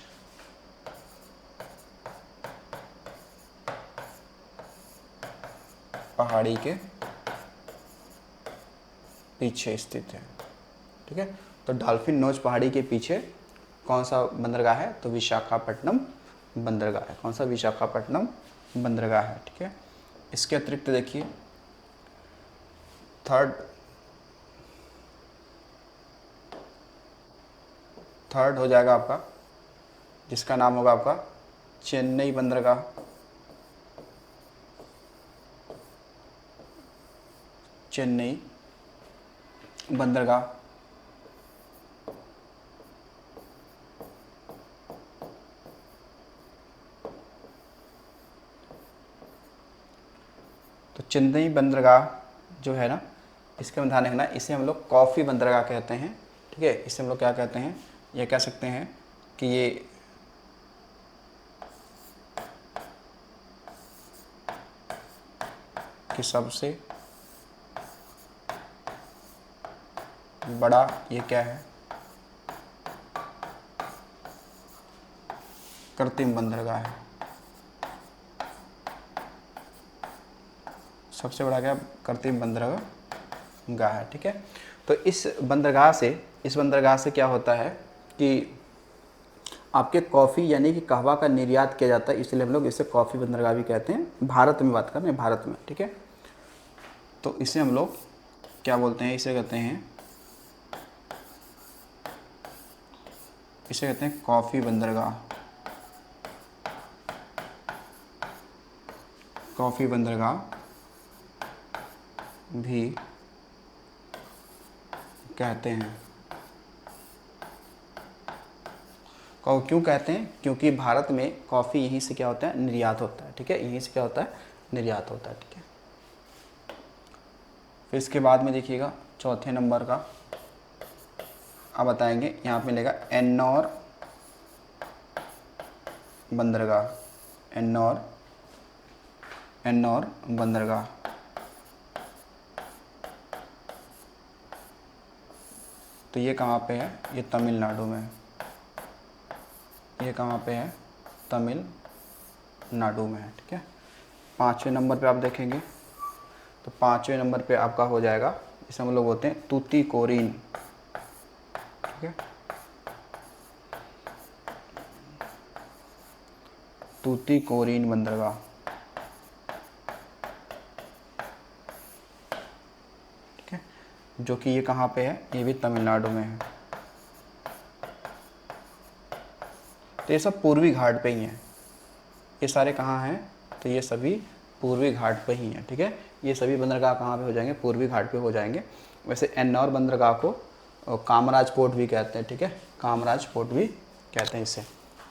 पहाड़ी के पीछे स्थित है, ठीक है। तो डॉल्फिन नोच पहाड़ी के पीछे कौन सा बंदरगाह है? तो विशाखापट्टनम बंदरगाह है। कौन सा? विशाखापट्टनम बंदरगाह है, ठीक है। इसके अतिरिक्त देखिए थर्ड हो जाएगा आपका, जिसका नाम होगा आपका चेन्नई बंदरगाह। चेन्नई बंदरगाह। तो चेन्नई बंदरगाह जो है ना, इसका ध्यान रखना, इसे हम लोग कॉफ़ी बंदरगाह कहते हैं, ठीक है। इसे हम लोग क्या कहते हैं? ये कह सकते हैं कि ये कि सबसे बड़ा ये क्या है? कृत्रिम बंदरगाह है। सबसे बड़ा क्या? कृत्रिम बंदरगाह है, ठीक है। तो इस बंदरगाह से क्या होता है कि आपके कॉफ़ी यानी कि कहवा का निर्यात किया जाता है, इसलिए हम लोग इसे कॉफ़ी बंदरगाह भी कहते हैं। भारत में बात कर रहे हैं, भारत में, ठीक है। तो इसे हम लोग क्या बोलते हैं? इसे कहते हैं कॉफ़ी बंदरगाह। कॉफ़ी बंदरगाह भी कहते हैं। क्यों कहते हैं? क्योंकि भारत में कॉफ़ी यहीं से क्या होता है, निर्यात होता है। ठीक है, यहीं से क्या होता है, निर्यात होता है। ठीक है, फिर इसके बाद में देखिएगा चौथे नंबर का आप बताएंगे, यहाँ पे मिलेगा एन्नौर बंदरगाह। एन्नौर बंदरगाह। तो ये कहाँ पे है? ये तमिलनाडु में है। ये कहाँ पे है? तमिलनाडु में है। ठीक है, 5वें नंबर पे आप देखेंगे तो 5वें नंबर पे आपका हो जाएगा, इसे हम लोग बोलते हैं तूतीकोरिन। ठीक है, तूतीकोरिन बंदरगाह। ठीक है, जो कि ये कहाँ पे है? ये भी तमिलनाडु में है। तो ये सब पूर्वी घाट पे ही हैं। ये सारे कहाँ हैं? तो ये सभी पूर्वी घाट पे ही हैं। ठीक है, ये सभी बंदरगाह कहाँ पे हो जाएंगे? पूर्वी घाट पे हो जाएंगे। वैसे एन्नौर बंदरगाह को कामराज पोर्ट भी कहते हैं। ठीक है, कामराज पोर्ट भी कहते हैं इसे।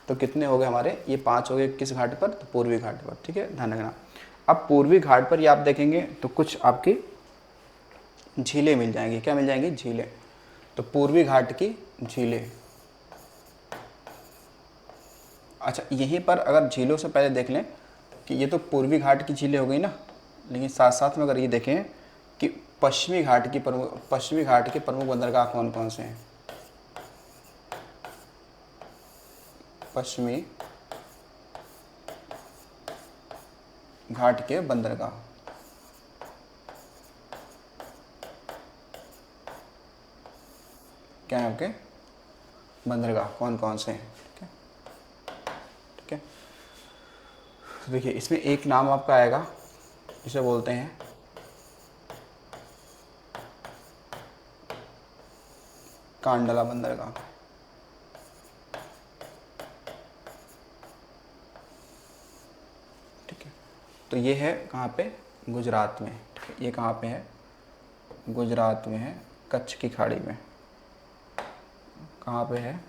तो कितने हो गए हमारे? ये 5 हो गए। किस घाट पर? तो पूर्वी घाट पर। ठीक है, ध्यान रखना। अब पूर्वी घाट पर ये आप देखेंगे तो कुछ आपकी झीलें मिल जाएंगी। क्या मिल जाएंगी? झीलें। तो पूर्वी घाट की झीलें। अच्छा, यहीं पर अगर झीलों से पहले देख लें कि ये तो पूर्वी घाट की झीलें हो गई ना, लेकिन साथ साथ में अगर ये देखें कि पश्चिमी घाट के प्रमुख बंदरगाह कौन कौन से हैं। पश्चिमी घाट के बंदरगाह। क्या है आपके? बंदरगाह कौन कौन से हैं। ठीक है, ठीक है। तो देखिए इसमें एक नाम आपका आएगा, इसे बोलते हैं कांडला बंदरगाह। ठीक है, तो ये है कहाँ पे? गुजरात में। ठीक है, ये कहाँ पे है? गुजरात में है, कच्छ की खाड़ी में। कहाँ पे है?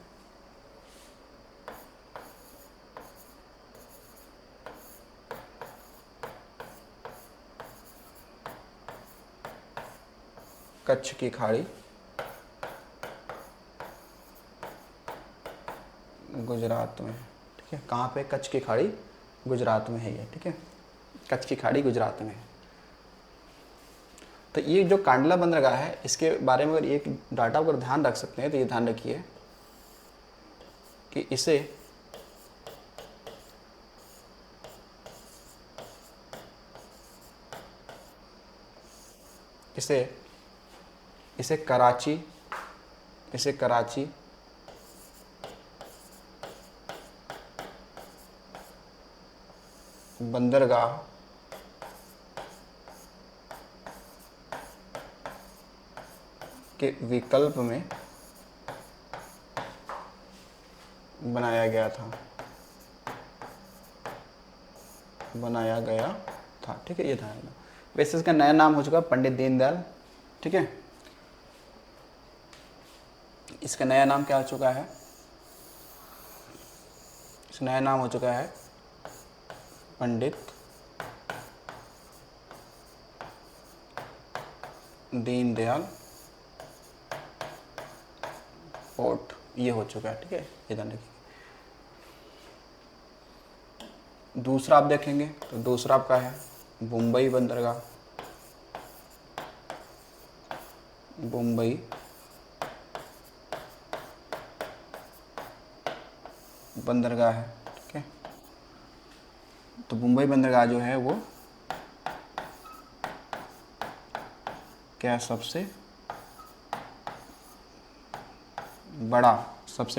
कच्छ की खाड़ी, गुजरात में। ठीक है, कहाँ पे? कच्छ की खाड़ी गुजरात में है ये। ठीक है, कच्छ की खाड़ी गुजरात में है। तो ये जो कांडला बंदरगाह है, इसके बारे में अगर एक डाटा अगर ध्यान रख सकते हैं तो ये ध्यान रखिए कि इसे कराची बंदरगाह के विकल्प में बनाया गया था। ठीक है, ये ध्यान रखना। वैसे इसका नया नाम हो चुका पंडित दीनदयाल। ठीक है, इसका नया नाम क्या हो चुका है? इसका नया नाम हो चुका है पंडित दीनदयाल पोर्ट, ये हो चुका है। ठीक है, ये ध्यान रखिए। दूसरा आप देखेंगे तो दूसरा आपका है मुंबई बंदरगाह। मुंबई बंदरगाह है। ठीक है, तो मुंबई बंदरगाह जो है वो क्या? सबसे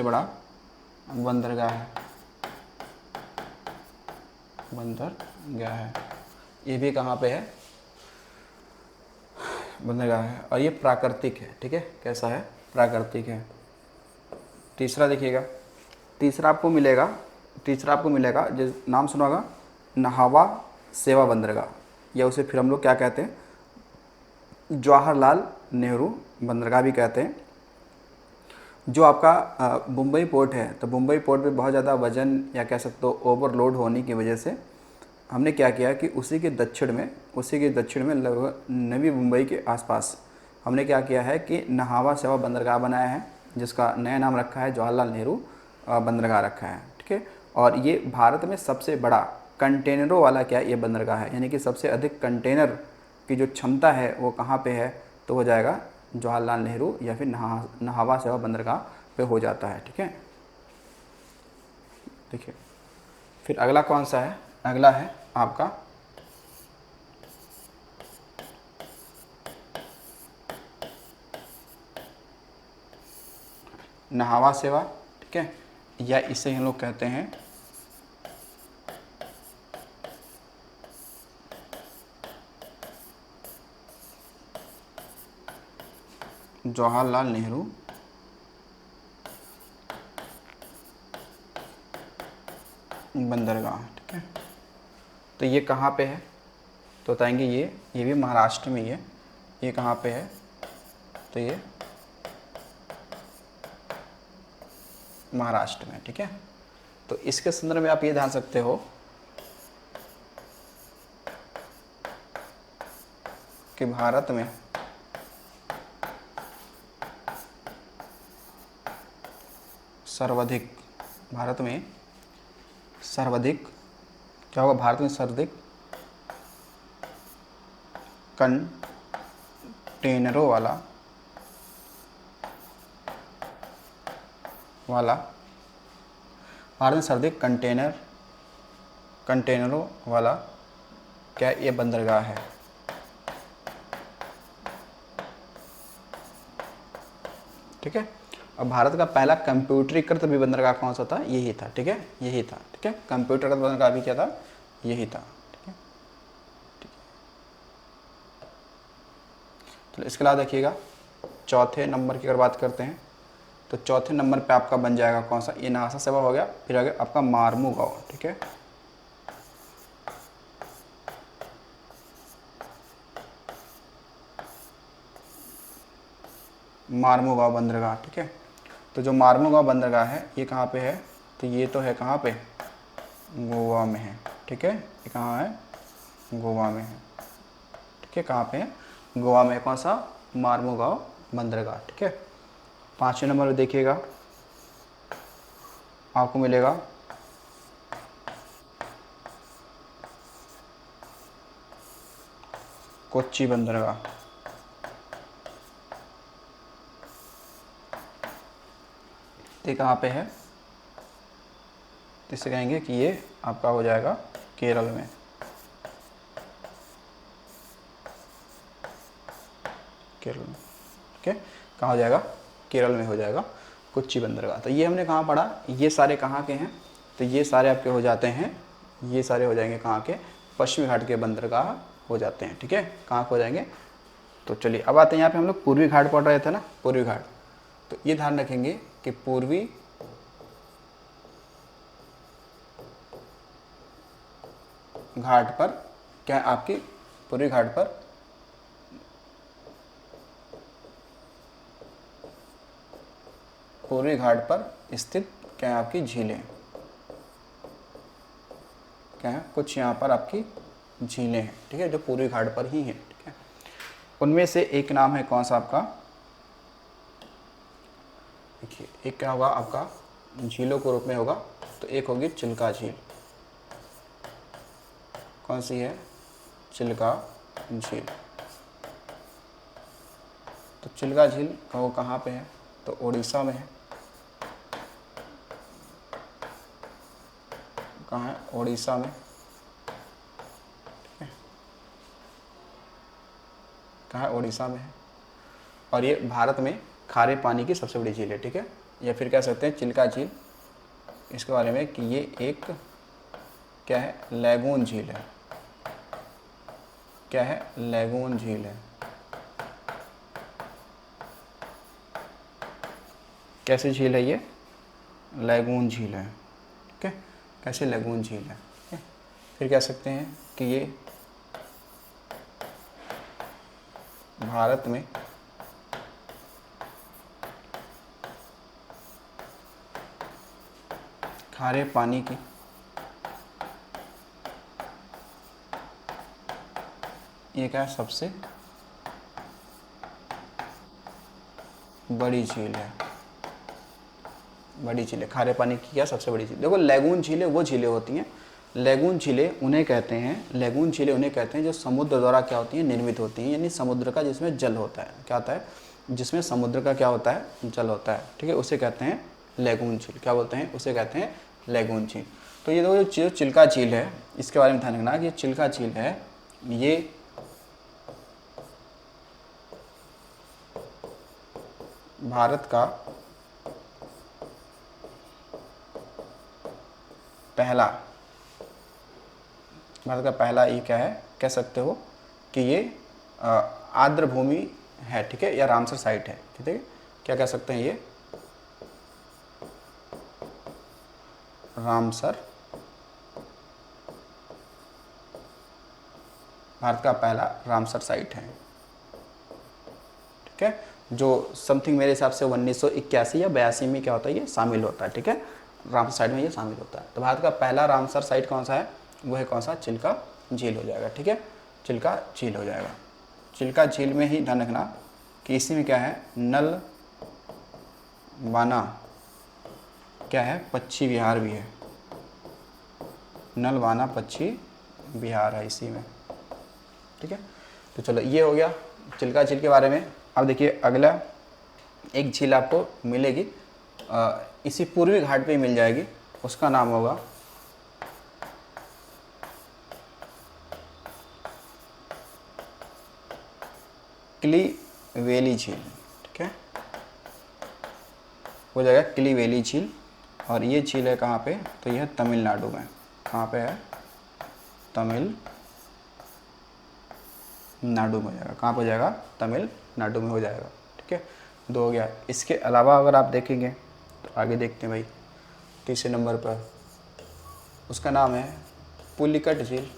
बड़ा बंदरगाह है। ये भी कहाँ पे है? बंदरगाह है, और ये प्राकृतिक है। ठीक है, कैसा है? प्राकृतिक है। तीसरा देखिएगा, तीसरा आपको मिलेगा जिस नाम सुना होगा, नहावा सेवा बंदरगाह, या उसे फिर हम लोग क्या कहते हैं, जवाहरलाल नेहरू बंदरगाह भी कहते हैं। जो आपका मुंबई पोर्ट है, तो मुंबई पोर्ट पे बहुत ज़्यादा वजन या कह सकते हो ओवरलोड होने की वजह से हमने क्या किया कि उसी के दक्षिण में लगभग नवी मुंबई के आसपास हमने क्या किया है कि नहावा सेवा बंदरगाह बनाया है, जिसका नया नाम रखा है जवाहरलाल नेहरू बंदरगाह रखा है, ठीक है। और ये भारत में सबसे बड़ा कंटेनरों वाला क्या ये बंदरगाह है, यानी कि सबसे अधिक कंटेनर की जो क्षमता है वो कहाँ पे है, तो हो जाएगा जवाहरलाल नेहरू या फिर नहावा सेवा बंदरगाह पे हो जाता है, ठीक है। देखिए फिर अगला कौन सा है, अगला है आपका नहावा सेवा, ठीक है, या इसे हम लोग कहते हैं जवाहरलाल नेहरू बंदरगाह, ठीक है। तो ये कहाँ पे है, तो बताएंगे ये भी महाराष्ट्र में ही है। ये कहाँ पे है, तो ये महाराष्ट्र में, ठीक है। तो इसके संदर्भ में आप ये ध्यान सकते हो कि भारत में सर्वाधिक क्या होगा, भारत में सर्वाधिक कंटेनरों वाला भारत में सर्वाधिक कंटेनरों वाला क्या ये बंदरगाह है, ठीक है। अब भारत का पहला कंप्यूटरीकृत भी बंदरगाह कौन सा था, यही था, ठीक है, यही था, ठीक है। कंप्यूटरीकृत बंदरगाह भी क्या था, यही था, ठीक है। तो इसके बाद देखिएगा चौथे नंबर की अगर बात करते हैं, तो चौथे नंबर पे आपका बन जाएगा कौन सा, ये नहासा सेवा हो गया। फिर आगे आपका मारमू गाँव, ठीक है, मारमू गाँव बंदरगाह, ठीक है। तो जो मारमू गाँव बंदरगाह है ये कहाँ पे है, तो ये तो है कहाँ पे, गोवा में है, ठीक है। ये कहाँ है, गोवा में है, ठीक है। कहाँ पे है, गोवा में। कौन सा, मारमू गाँव बंदरगाह, ठीक है। पाँचवें नंबर पे देखिएगा आपको मिलेगा कोच्चि बंदरगाह, ये कहाँ पे है, इससे कहेंगे कि ये आपका हो जाएगा केरल में, केरल में, ठीक है। कहाँ हो जाएगा, केरल में हो जाएगा कोच्चि बंदरगाह। तो ये हमने कहाँ पढ़ा, ये सारे कहाँ के हैं, तो ये सारे आपके हो जाते हैं, ये सारे हो जाएंगे कहाँ के, पश्चिमी घाट के बंदरगाह हो जाते हैं, ठीक है। कहाँ हो जाएंगे, तो चलिए अब आते हैं यहाँ पे हम लोग पूर्वी घाट पढ़ रहे थे ना, पूर्वी घाट। तो ये ध्यान रखेंगे कि पूर्वी घाट पर क्या आपकी, पूर्वी घाट पर स्थित क्या है आपकी झीलें, क्या है, कुछ यहाँ पर आपकी झीलें हैं, ठीक है, जो पूर्वी घाट पर ही हैं, ठीक है। उनमें से एक नाम है कौन सा आपका, देखिए एक क्या होगा आपका, झीलों के रूप में होगा, तो एक होगी चिल्का झील, कौन सी है, चिल्का झील। तो चिल्का झील का वो कहाँ पे है, तो उड़ीसा में है, कहाँ है, उड़ीसा में, ठीक है, कहाँ है, उड़ीसा में है। और ये भारत में खारे पानी की सबसे बड़ी झील है, ठीक है। या फिर कह सकते हैं चिल्का झील इसके बारे में कि ये एक क्या है, लैगून झील है, क्या है, लैगून झील है। कैसी झील है ये, लैगून झील है, ठीक है, कैसे लैगून झील है, ठीक है। फिर कह सकते हैं कि ये भारत में खारे पानी की ये क्या है, सबसे बड़ी झील है। बड़ी झीलें, खारे पानी की क्या सबसे बड़ी झील। देखो लैगून झीलें वो झीलें होती हैं, लैगून झीलें उन्हें कहते हैं, लैगून झीलें उन्हें कहते हैं जो समुद्र द्वारा क्या होती हैं, निर्मित होती हैं, यानी समुद्र का जिसमें जल होता है, क्या होता है, जिसमें समुद्र का क्या होता है, जल होता है, ठीक है, उसे कहते हैं लैगून झील। क्या बोलते हैं, उसे कहते हैं लैगून झील। तो ये देखो जो चिल्का झील है, इसके बारे में ध्यान रखना कि ये चिल्का झील है, ये भारत का पहला, भारत का पहला ये क्या है, कह सकते हो कि ये आर्द्र भूमि है, ठीक है, या रामसर साइट है, ठीक है, क्या कह सकते हैं, ये रामसर, भारत का पहला रामसर साइट है, ठीक है, जो समथिंग मेरे हिसाब से 1981 या 82 में क्या होता है, ये शामिल होता है, ठीक है, रामसर साइट में ये शामिल होता है। तो भारत का पहला रामसर साइट कौन सा है, वो है कौन सा, चिल्का झील हो जाएगा, ठीक है, चिल्का झील हो जाएगा। चिल्का झील में ही ध्यान रखना कि इसी में क्या है, नल वाना क्या है, पक्षी विहार भी है, नलवाना पक्षी विहार है इसी में, ठीक है। तो चलो ये हो गया चिल्का झील के बारे में। अब देखिए अगला एक झील आपको मिलेगी, इसी पूर्वी घाट पे ही मिल जाएगी, उसका नाम होगा किली वैली झील, ठीक है, हो जाएगा किली वैली झील। और ये झील है कहाँ पे, तो यह तमिलनाडु में, कहाँ पे है, तमिलनाडु में हो जाएगा, कहाँ पे हो जाएगा, तमिलनाडु में हो जाएगा, ठीक है, दो हो गया। इसके अलावा अगर आप देखेंगे तो आगे देखते हैं भाई, तीसरे नंबर पर उसका नाम है पुलिकट झील।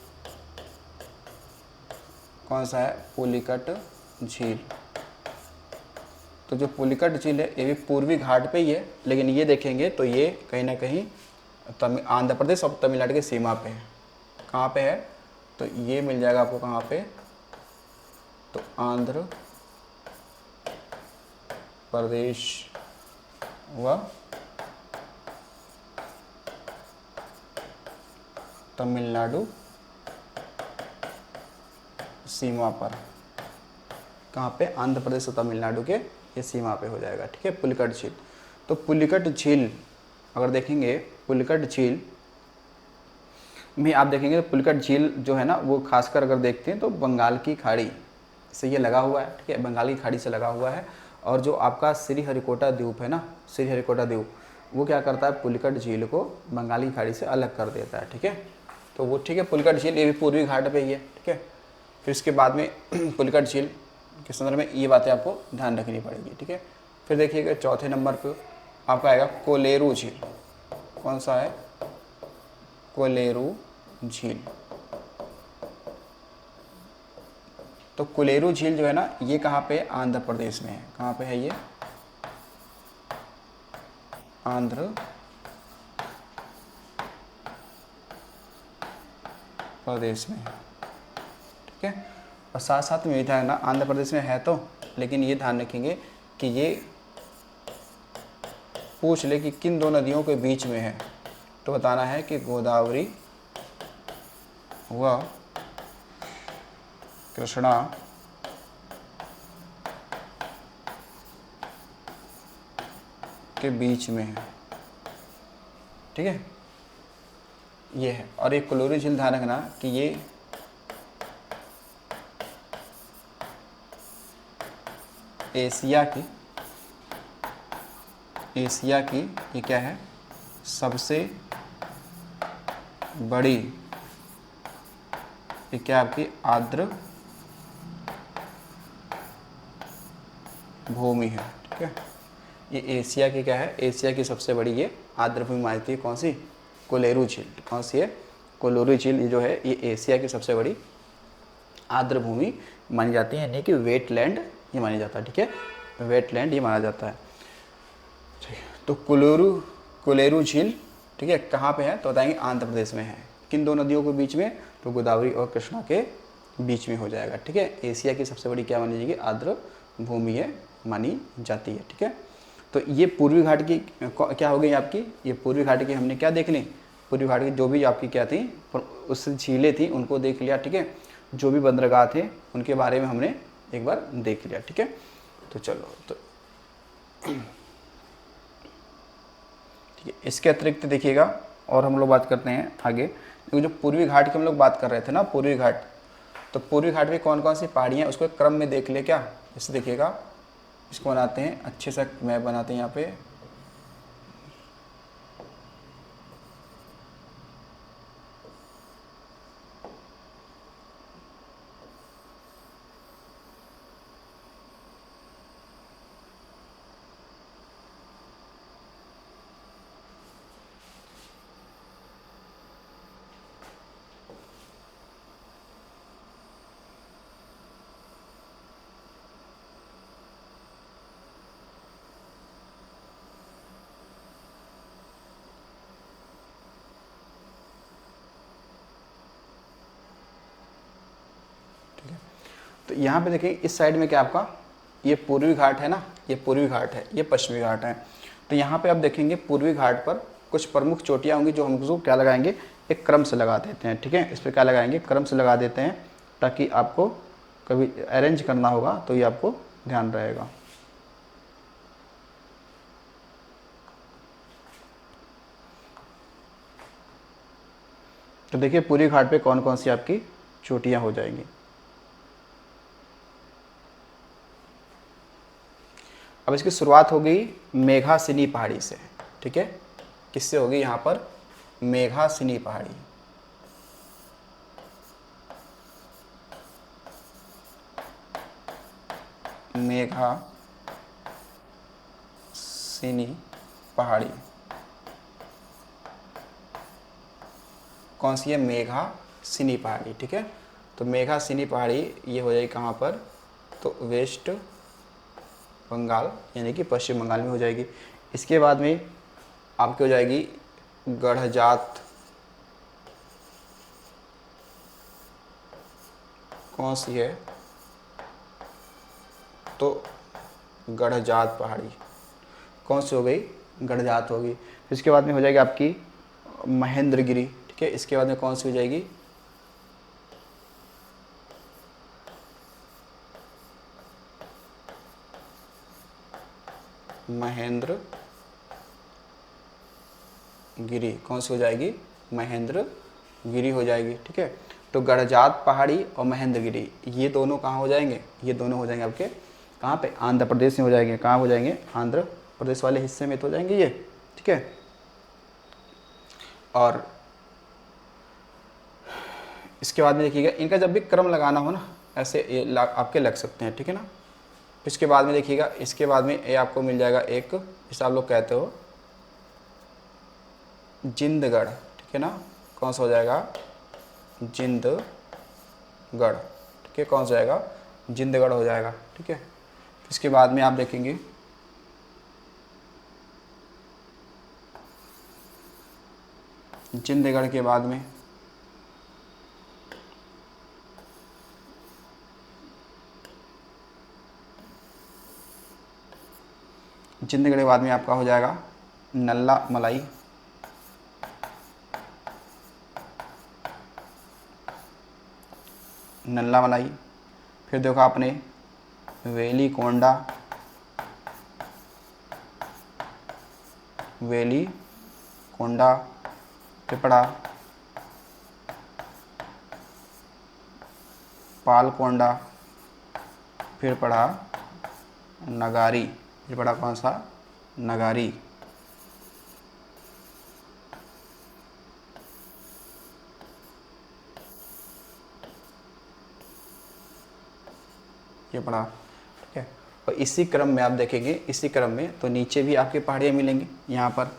कौन सा है, पुलिकट झील। तो जो पुलिकट झील है ये भी पूर्वी घाट पे ही है, लेकिन ये देखेंगे तो ये कहीं ना कहीं आंध्र प्रदेश और तमिलनाडु की सीमा पे है। कहाँ पे है, तो ये मिल जाएगा आपको कहाँ पे, तो आंध्र प्रदेश व तमिलनाडु सीमा पर, कहाँ पे, आंध्र प्रदेश और तमिलनाडु के ये सीमा पे हो जाएगा, ठीक है, पुलिकट झील। तो पुलिकट झील अगर देखेंगे, पुलिकट झील में आप देखेंगे तो पुलिकट झील जो है ना वो खासकर अगर देखते हैं तो बंगाल की खाड़ी से ये लगा हुआ है, ठीक है, बंगाल की खाड़ी से लगा हुआ है। और जो आपका श्रीहरिकोटा द्वीप है ना, श्रीहरिकोटा द्वीप, वो क्या करता है, पुलिकट झील को बंगाली खाड़ी से अलग कर देता है, ठीक है। तो वो ठीक है, पुलिकट झील ये भी पूर्वी घाट पे ही है, ठीक है। फिर इसके बाद में पुलिकट झील के संदर्भ में ये बातें आपको ध्यान रखनी पड़ेगी, ठीक है। फिर देखिएगा चौथे नंबर पे आपका आएगा कोलेरू झील। कौन सा है, कोलेरू झील। तो कोलेरू झील जो है ना ये कहाँ पे, आंध्र प्रदेश में है। कहाँ पे है ये, आंध्र प्रदेश में, ठीक है। और साथ साथ में ध्यान रखना आंध्र प्रदेश में है तो, लेकिन ये ध्यान रखेंगे कि ये पूछ ले कि किन दो नदियों के बीच में है, तो बताना है कि गोदावरी व कृष्णा के बीच में है, ठीक है, ये है। और एक कोलेरू झील ध्यान रखना कि ये एशिया की ये क्या है, सबसे बड़ी, ये क्या आपकी आर्द्र भूमि है, ठीक है। ये एशिया की क्या है, एशिया की सबसे बड़ी ये आर्द्र भूमि मानी थी, कौन सी, कोलेरू झील। कौन सी है, कोलोरू झील ये जो है ये एशिया की सबसे बड़ी आर्द्र भूमि मानी जाती है, यानी कि वेटलैंड ये मानी जाता है। ठीक है, वेटलैंड ये माना जाता है। ठीक है, तो कोलेरू झील ठीक है कहाँ पे है तो बताएंगे आंध्र प्रदेश में है। किन दो नदियों के बीच में तो गोदावरी और कृष्णा के बीच में हो जाएगा। ठीक है, एशिया की सबसे बड़ी क्या मानी जाएगी आर्द्र भूमि है मानी जाती है। ठीक है, तो ये पूर्वी घाट की क्या हो गई आपकी, ये पूर्वी घाट की हमने क्या देख ली, पूर्वी घाट की जो भी आपकी क्या थी उस झीलें थी उनको देख लिया। ठीक है, जो भी बंदरगाह थे उनके बारे में हमने एक बार देख लिया। ठीक है, तो चलो तो ठीक है, इसके अतिरिक्त देखिएगा और हम लोग बात करते हैं आगे। जो पूर्वी घाट की हम लोग बात कर रहे थे ना, पूर्वी घाट, तो पूर्वी घाट में कौन कौन सी पहाड़ियाँ उसको एक क्रम में देख ले क्या। जैसे देखिएगा इसको बनाते हैं अच्छे से मैप बनाते हैं यहाँ पे। तो यहाँ पे देखिए इस साइड में क्या आपका ये पूर्वी घाट है ना, ये पूर्वी घाट है, ये पश्चिमी घाट है। तो यहाँ पे आप देखेंगे पूर्वी घाट पर कुछ प्रमुख चोटियाँ होंगी जो हम उसको क्या लगाएंगे एक क्रम से लगा देते हैं। ठीक है, इस पर क्या लगाएंगे क्रम से लगा देते हैं ताकि आपको कभी अरेंज करना होगा तो ये आपको ध्यान रहेगा। तो देखिए पूर्वी घाट पे कौन कौन सी आपकी चोटियाँ हो जाएंगी। अब इसकी शुरुआत हो गई मेघासिनी पहाड़ी से। ठीक है, किससे होगी यहाँ पर मेघासिनी पहाड़ी। मेघासिनी पहाड़ी कौन सी है मेघासिनी पहाड़ी। ठीक है, तो मेघासिनी पहाड़ी ये हो जाएगी कहाँ पर तो वेस्ट बंगाल यानी कि पश्चिम बंगाल में हो जाएगी। इसके बाद में आपकी हो जाएगी गढ़जात, कौन सी है तो गढ़जात पहाड़ी, कौन सी हो गई गढ़जात होगी। फिर इसके बाद में हो जाएगी आपकी महेंद्रगिरी। ठीक है, इसके बाद में कौन सी हो जाएगी महेंद्रगिरी, कौन सी हो जाएगी महेंद्रगिरी हो जाएगी। ठीक है, तो गढ़जात पहाड़ी और महेंद्रगिरी ये दोनों कहाँ हो जाएंगे, ये दोनों हो जाएंगे आपके कहाँ पे आंध्र प्रदेश में हो जाएंगे। कहाँ हो जाएंगे आंध्र प्रदेश वाले हिस्से में तो हो जाएंगे ये। ठीक है, और इसके बाद में देखिएगा इनका जब भी क्रम लगाना हो ना ऐसे ये आपके लग सकते हैं। ठीक है ना, इसके बाद में देखिएगा इसके बाद में ये आपको मिल जाएगा एक जिसे आप लोग कहते हो जिंदगढ़। ठीक है ना, कौन सा हो जाएगा जिंदगढ़। ठीक है, कौन सा जाएगा जिंदगढ़ हो जाएगा। ठीक है, इसके बाद में आप देखेंगे जिंदगढ़ के बाद में जिंदगढ़ के बाद में आपका हो जाएगा नल्ला मलाई। नल्ला मलाई, फिर देखो आपने वेली कोंडा, वेली कोंडा पिपड़ा, पालकोंडा, फिर पड़ा नगारी, फिर पड़ा कौन सा नगारी। ये पड़ा। ठीक है, और इसी क्रम में आप देखेंगे इसी क्रम में तो नीचे भी आपके पहाड़ियाँ मिलेंगी यहाँ पर।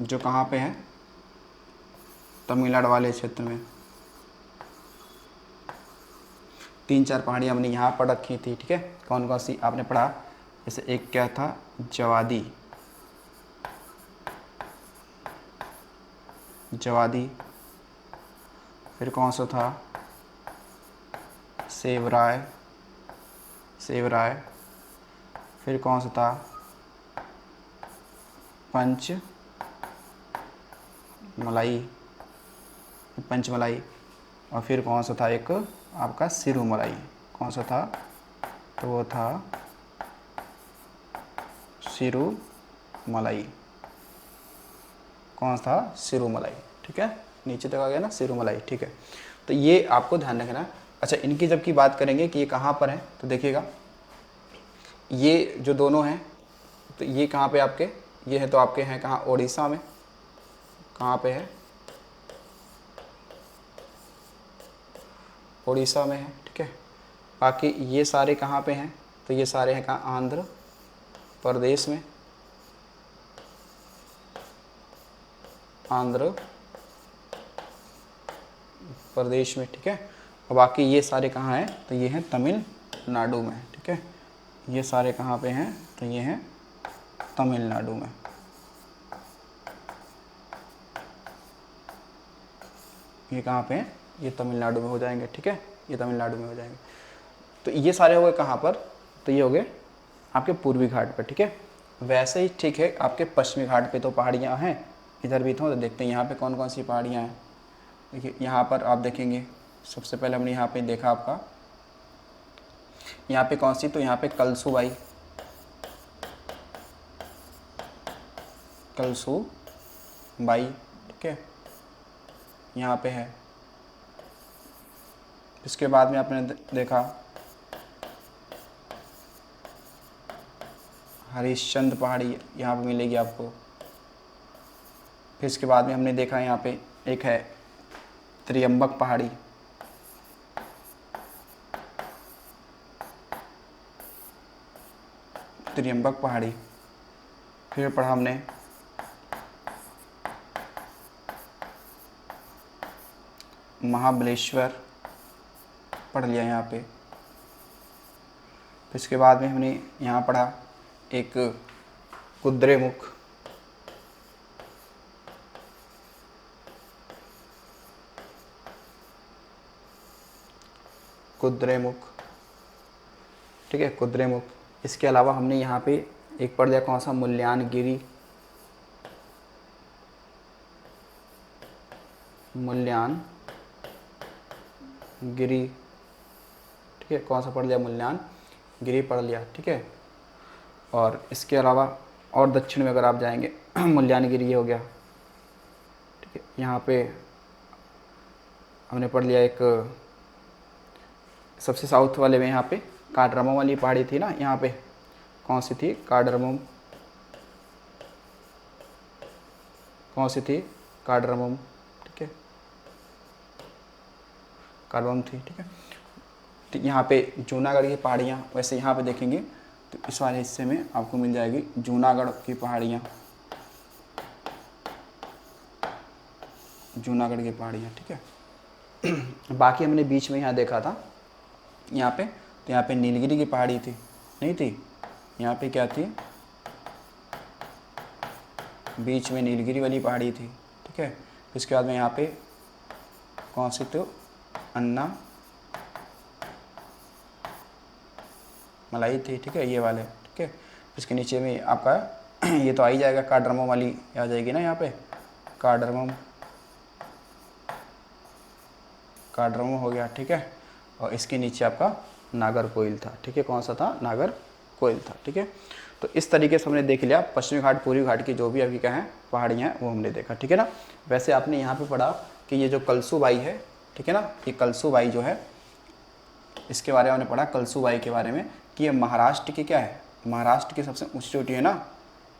जो कहाँ पे है, तमिलनाडु वाले क्षेत्र में। 3-4 पहाड़ियाँ हमने यहाँ पढ़ रखी थी, ठीक है। कौन कौन सी आपने पढ़ा, जैसे एक क्या था, जवादी, जवादी, फिर कौन सा था, सेवराय, सेवराय, फिर कौन सा था, पंच मलाई, पंचमलाई, और फिर कौन सा था एक आपका सिरुमलाई। कौन सा था, तो वो था सिरुमलाई। कौन सा था, सिरुमलाई, ठीक है। नीचे तक आ गया ना, सिरुमलाई, ठीक है। तो ये आपको ध्यान रखना है। अच्छा, इनकी जब की बात करेंगे कि ये कहाँ पर है, तो देखिएगा ये जो दोनों हैं, तो ये कहाँ पे आपके, ये है तो आपके हैं कहाँ, उड़ीसा में। कहाँ पे है, उड़ीसा में है, ठीक है। बाकी ये सारे कहाँ पे हैं, तो ये सारे हैं कहाँ, आंध्र प्रदेश में, आंध्र प्रदेश में, ठीक है। और बाकी ये सारे कहाँ हैं, तो ये हैं तमिलनाडु में, ठीक है। ये सारे कहाँ पे हैं, तो ये हैं तमिलनाडु में। ये कहाँ पे हैं, ये तमिलनाडु में हो जाएंगे, ठीक है। ये तमिलनाडु में हो जाएंगे। तो ये सारे हो गए कहाँ पर, तो ये हो गए आपके पूर्वी घाट पर, ठीक है। वैसे ही ठीक है, आपके पश्चिमी घाट पे तो पहाड़ियाँ हैं, इधर भी तो देखते हैं यहाँ पे कौन कौन सी पहाड़ियाँ हैं। देखिए यहाँ पर आप देखेंगे, सबसे पहले हमने यहाँ पे देखा आपका, यहाँ पे कौन सी, तो यहाँ पे कलसूबाई, कलसूबाई, ठीक है, यहाँ पे है। इसके बाद में आपने देखा हरिश्चंद्र पहाड़ी, यहाँ पे मिलेगी आपको। फिर इसके बाद में हमने देखा यहाँ पे एक है त्रियंबक पहाड़ी, त्रियंबक पहाड़ी। फिर पढ़ा हमने महाबलेश्वर, पढ़ लिया यहाँ पे। फिर इसके बाद में हमने यहाँ पढ़ा एक कुद्रेमुख, कुद्रेमुख, ठीक है, कुद्रेमुख। इसके अलावा हमने यहाँ पे एक पढ़ लिया कौन सा, मुल्यानगिरी, मुल्यानगिरी, ठीक है। कौन सा पढ़ लिया, मुल्यानगिरी पढ़ लिया, ठीक है। और इसके अलावा और दक्षिण में अगर आप जाएंगे मुल्यानगिरी हो गया, ठीक है। यहाँ पे हमने पढ़ लिया एक सबसे साउथ वाले में, यहाँ पे कार्डरमम वाली पहाड़ी थी ना, यहाँ पे कौन सी थी, कार्डरमम, कौन सी थी, कार्डरमम, ठीक है, कार्डरमम थी, ठीक है। तो यहाँ पे जूनागढ़ की पहाड़ियाँ, वैसे यहाँ पे देखेंगे तो इस वाले हिस्से में आपको मिल जाएगी जूनागढ़ की पहाड़ियाँ, जूनागढ़ की पहाड़ियाँ, ठीक है। बाकी हमने बीच में यहाँ देखा था, यहाँ पे, तो यहाँ पे नीलगिरी की पहाड़ी थी, नहीं थी, यहाँ पे क्या थी, बीच में नीलगिरी वाली पहाड़ी थी, ठीक है। इसके बाद में यहाँ पे कौन सी, तो अन्ना मलाई थी, ठीक है, ये वाले, ठीक है। इसके नीचे में आपका ये तो आ ही जाएगा, कार्डरमम वाली आ जाएगी ना यहाँ पे, कार्डरमम, कार्डरमम हो गया, ठीक है। और इसके नीचे आपका नागरकोइल था, ठीक है। कौन सा था, नागरकोइल था, ठीक है। तो इस तरीके से हमने देख लिया पश्चिमी घाट पूर्वी घाट की जो भी अभी क्या है पहाड़ियाँ हैं वो हमने देखा, ठीक है ना। वैसे आपने यहाँ पे पढ़ा कि ये जो कलसूबाई है, ठीक है ना, ये कलसूबाई जो है, इसके बारे में हमने पढ़ा कलसूबाई के बारे में कि ये महाराष्ट्र की क्या है, महाराष्ट्र की सबसे ऊंची चोटी है ना,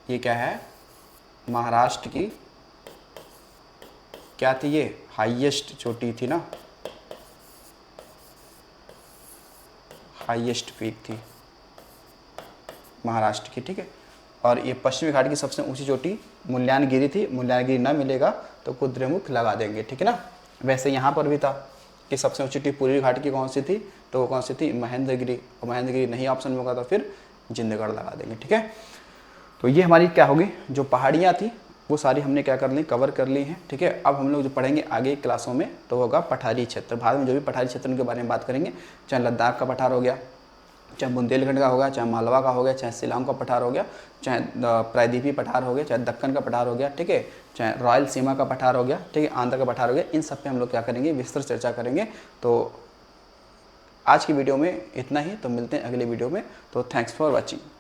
ये क्या है, महाराष्ट्र की क्या थी, ये हाईएस्ट चोटी थी ना, हाईएस्ट पीक थी महाराष्ट्र की, ठीक है। और ये पश्चिमी घाट की सबसे ऊंची चोटी मुल्यानगिरी थी। मुल्यानगिरी ना मिलेगा तो कुद्रेमुख लगा देंगे, ठीक है ना। वैसे यहाँ पर भी था कि सबसे ऊंची चोटी पूर्वी घाट की कौन सी थी, तो वो कौन सी थी, महेंद्रगिरी। और महेंद्रगिरी नहीं ऑप्शन में होगा तो फिर जिंदगढ़ लगा देंगे, ठीक है। तो ये हमारी क्या होगी, जो पहाड़ियाँ थी वो सारी हमने क्या कर ली, कवर कर ली हैं, ठीक है। अब हम लोग जो पढ़ेंगे आगे क्लासों में तो होगा पठारी क्षेत्र। भारत में जो भी पठारी क्षेत्र उनके बारे में बात करेंगे, चाहे लद्दाख का पठार हो गया, चाहे बुंदेलखंड का हो गया, चाहे मालवा का हो गया, चाहे शिलांग का पठार हो गया, चाहे प्रायद्वीपीय पठार हो गया, चाहे दक्कन का पठार हो गया, ठीक है, चाहे रॉयल सीमा का पठार हो गया, ठीक है, आंध्र का पठार हो गया। इन सब पे हम लोग क्या करेंगे, विस्तृत चर्चा करेंगे। तो आज की वीडियो में इतना ही, तो मिलते हैं अगले वीडियो में। तो थैंक्स फॉर वॉचिंग।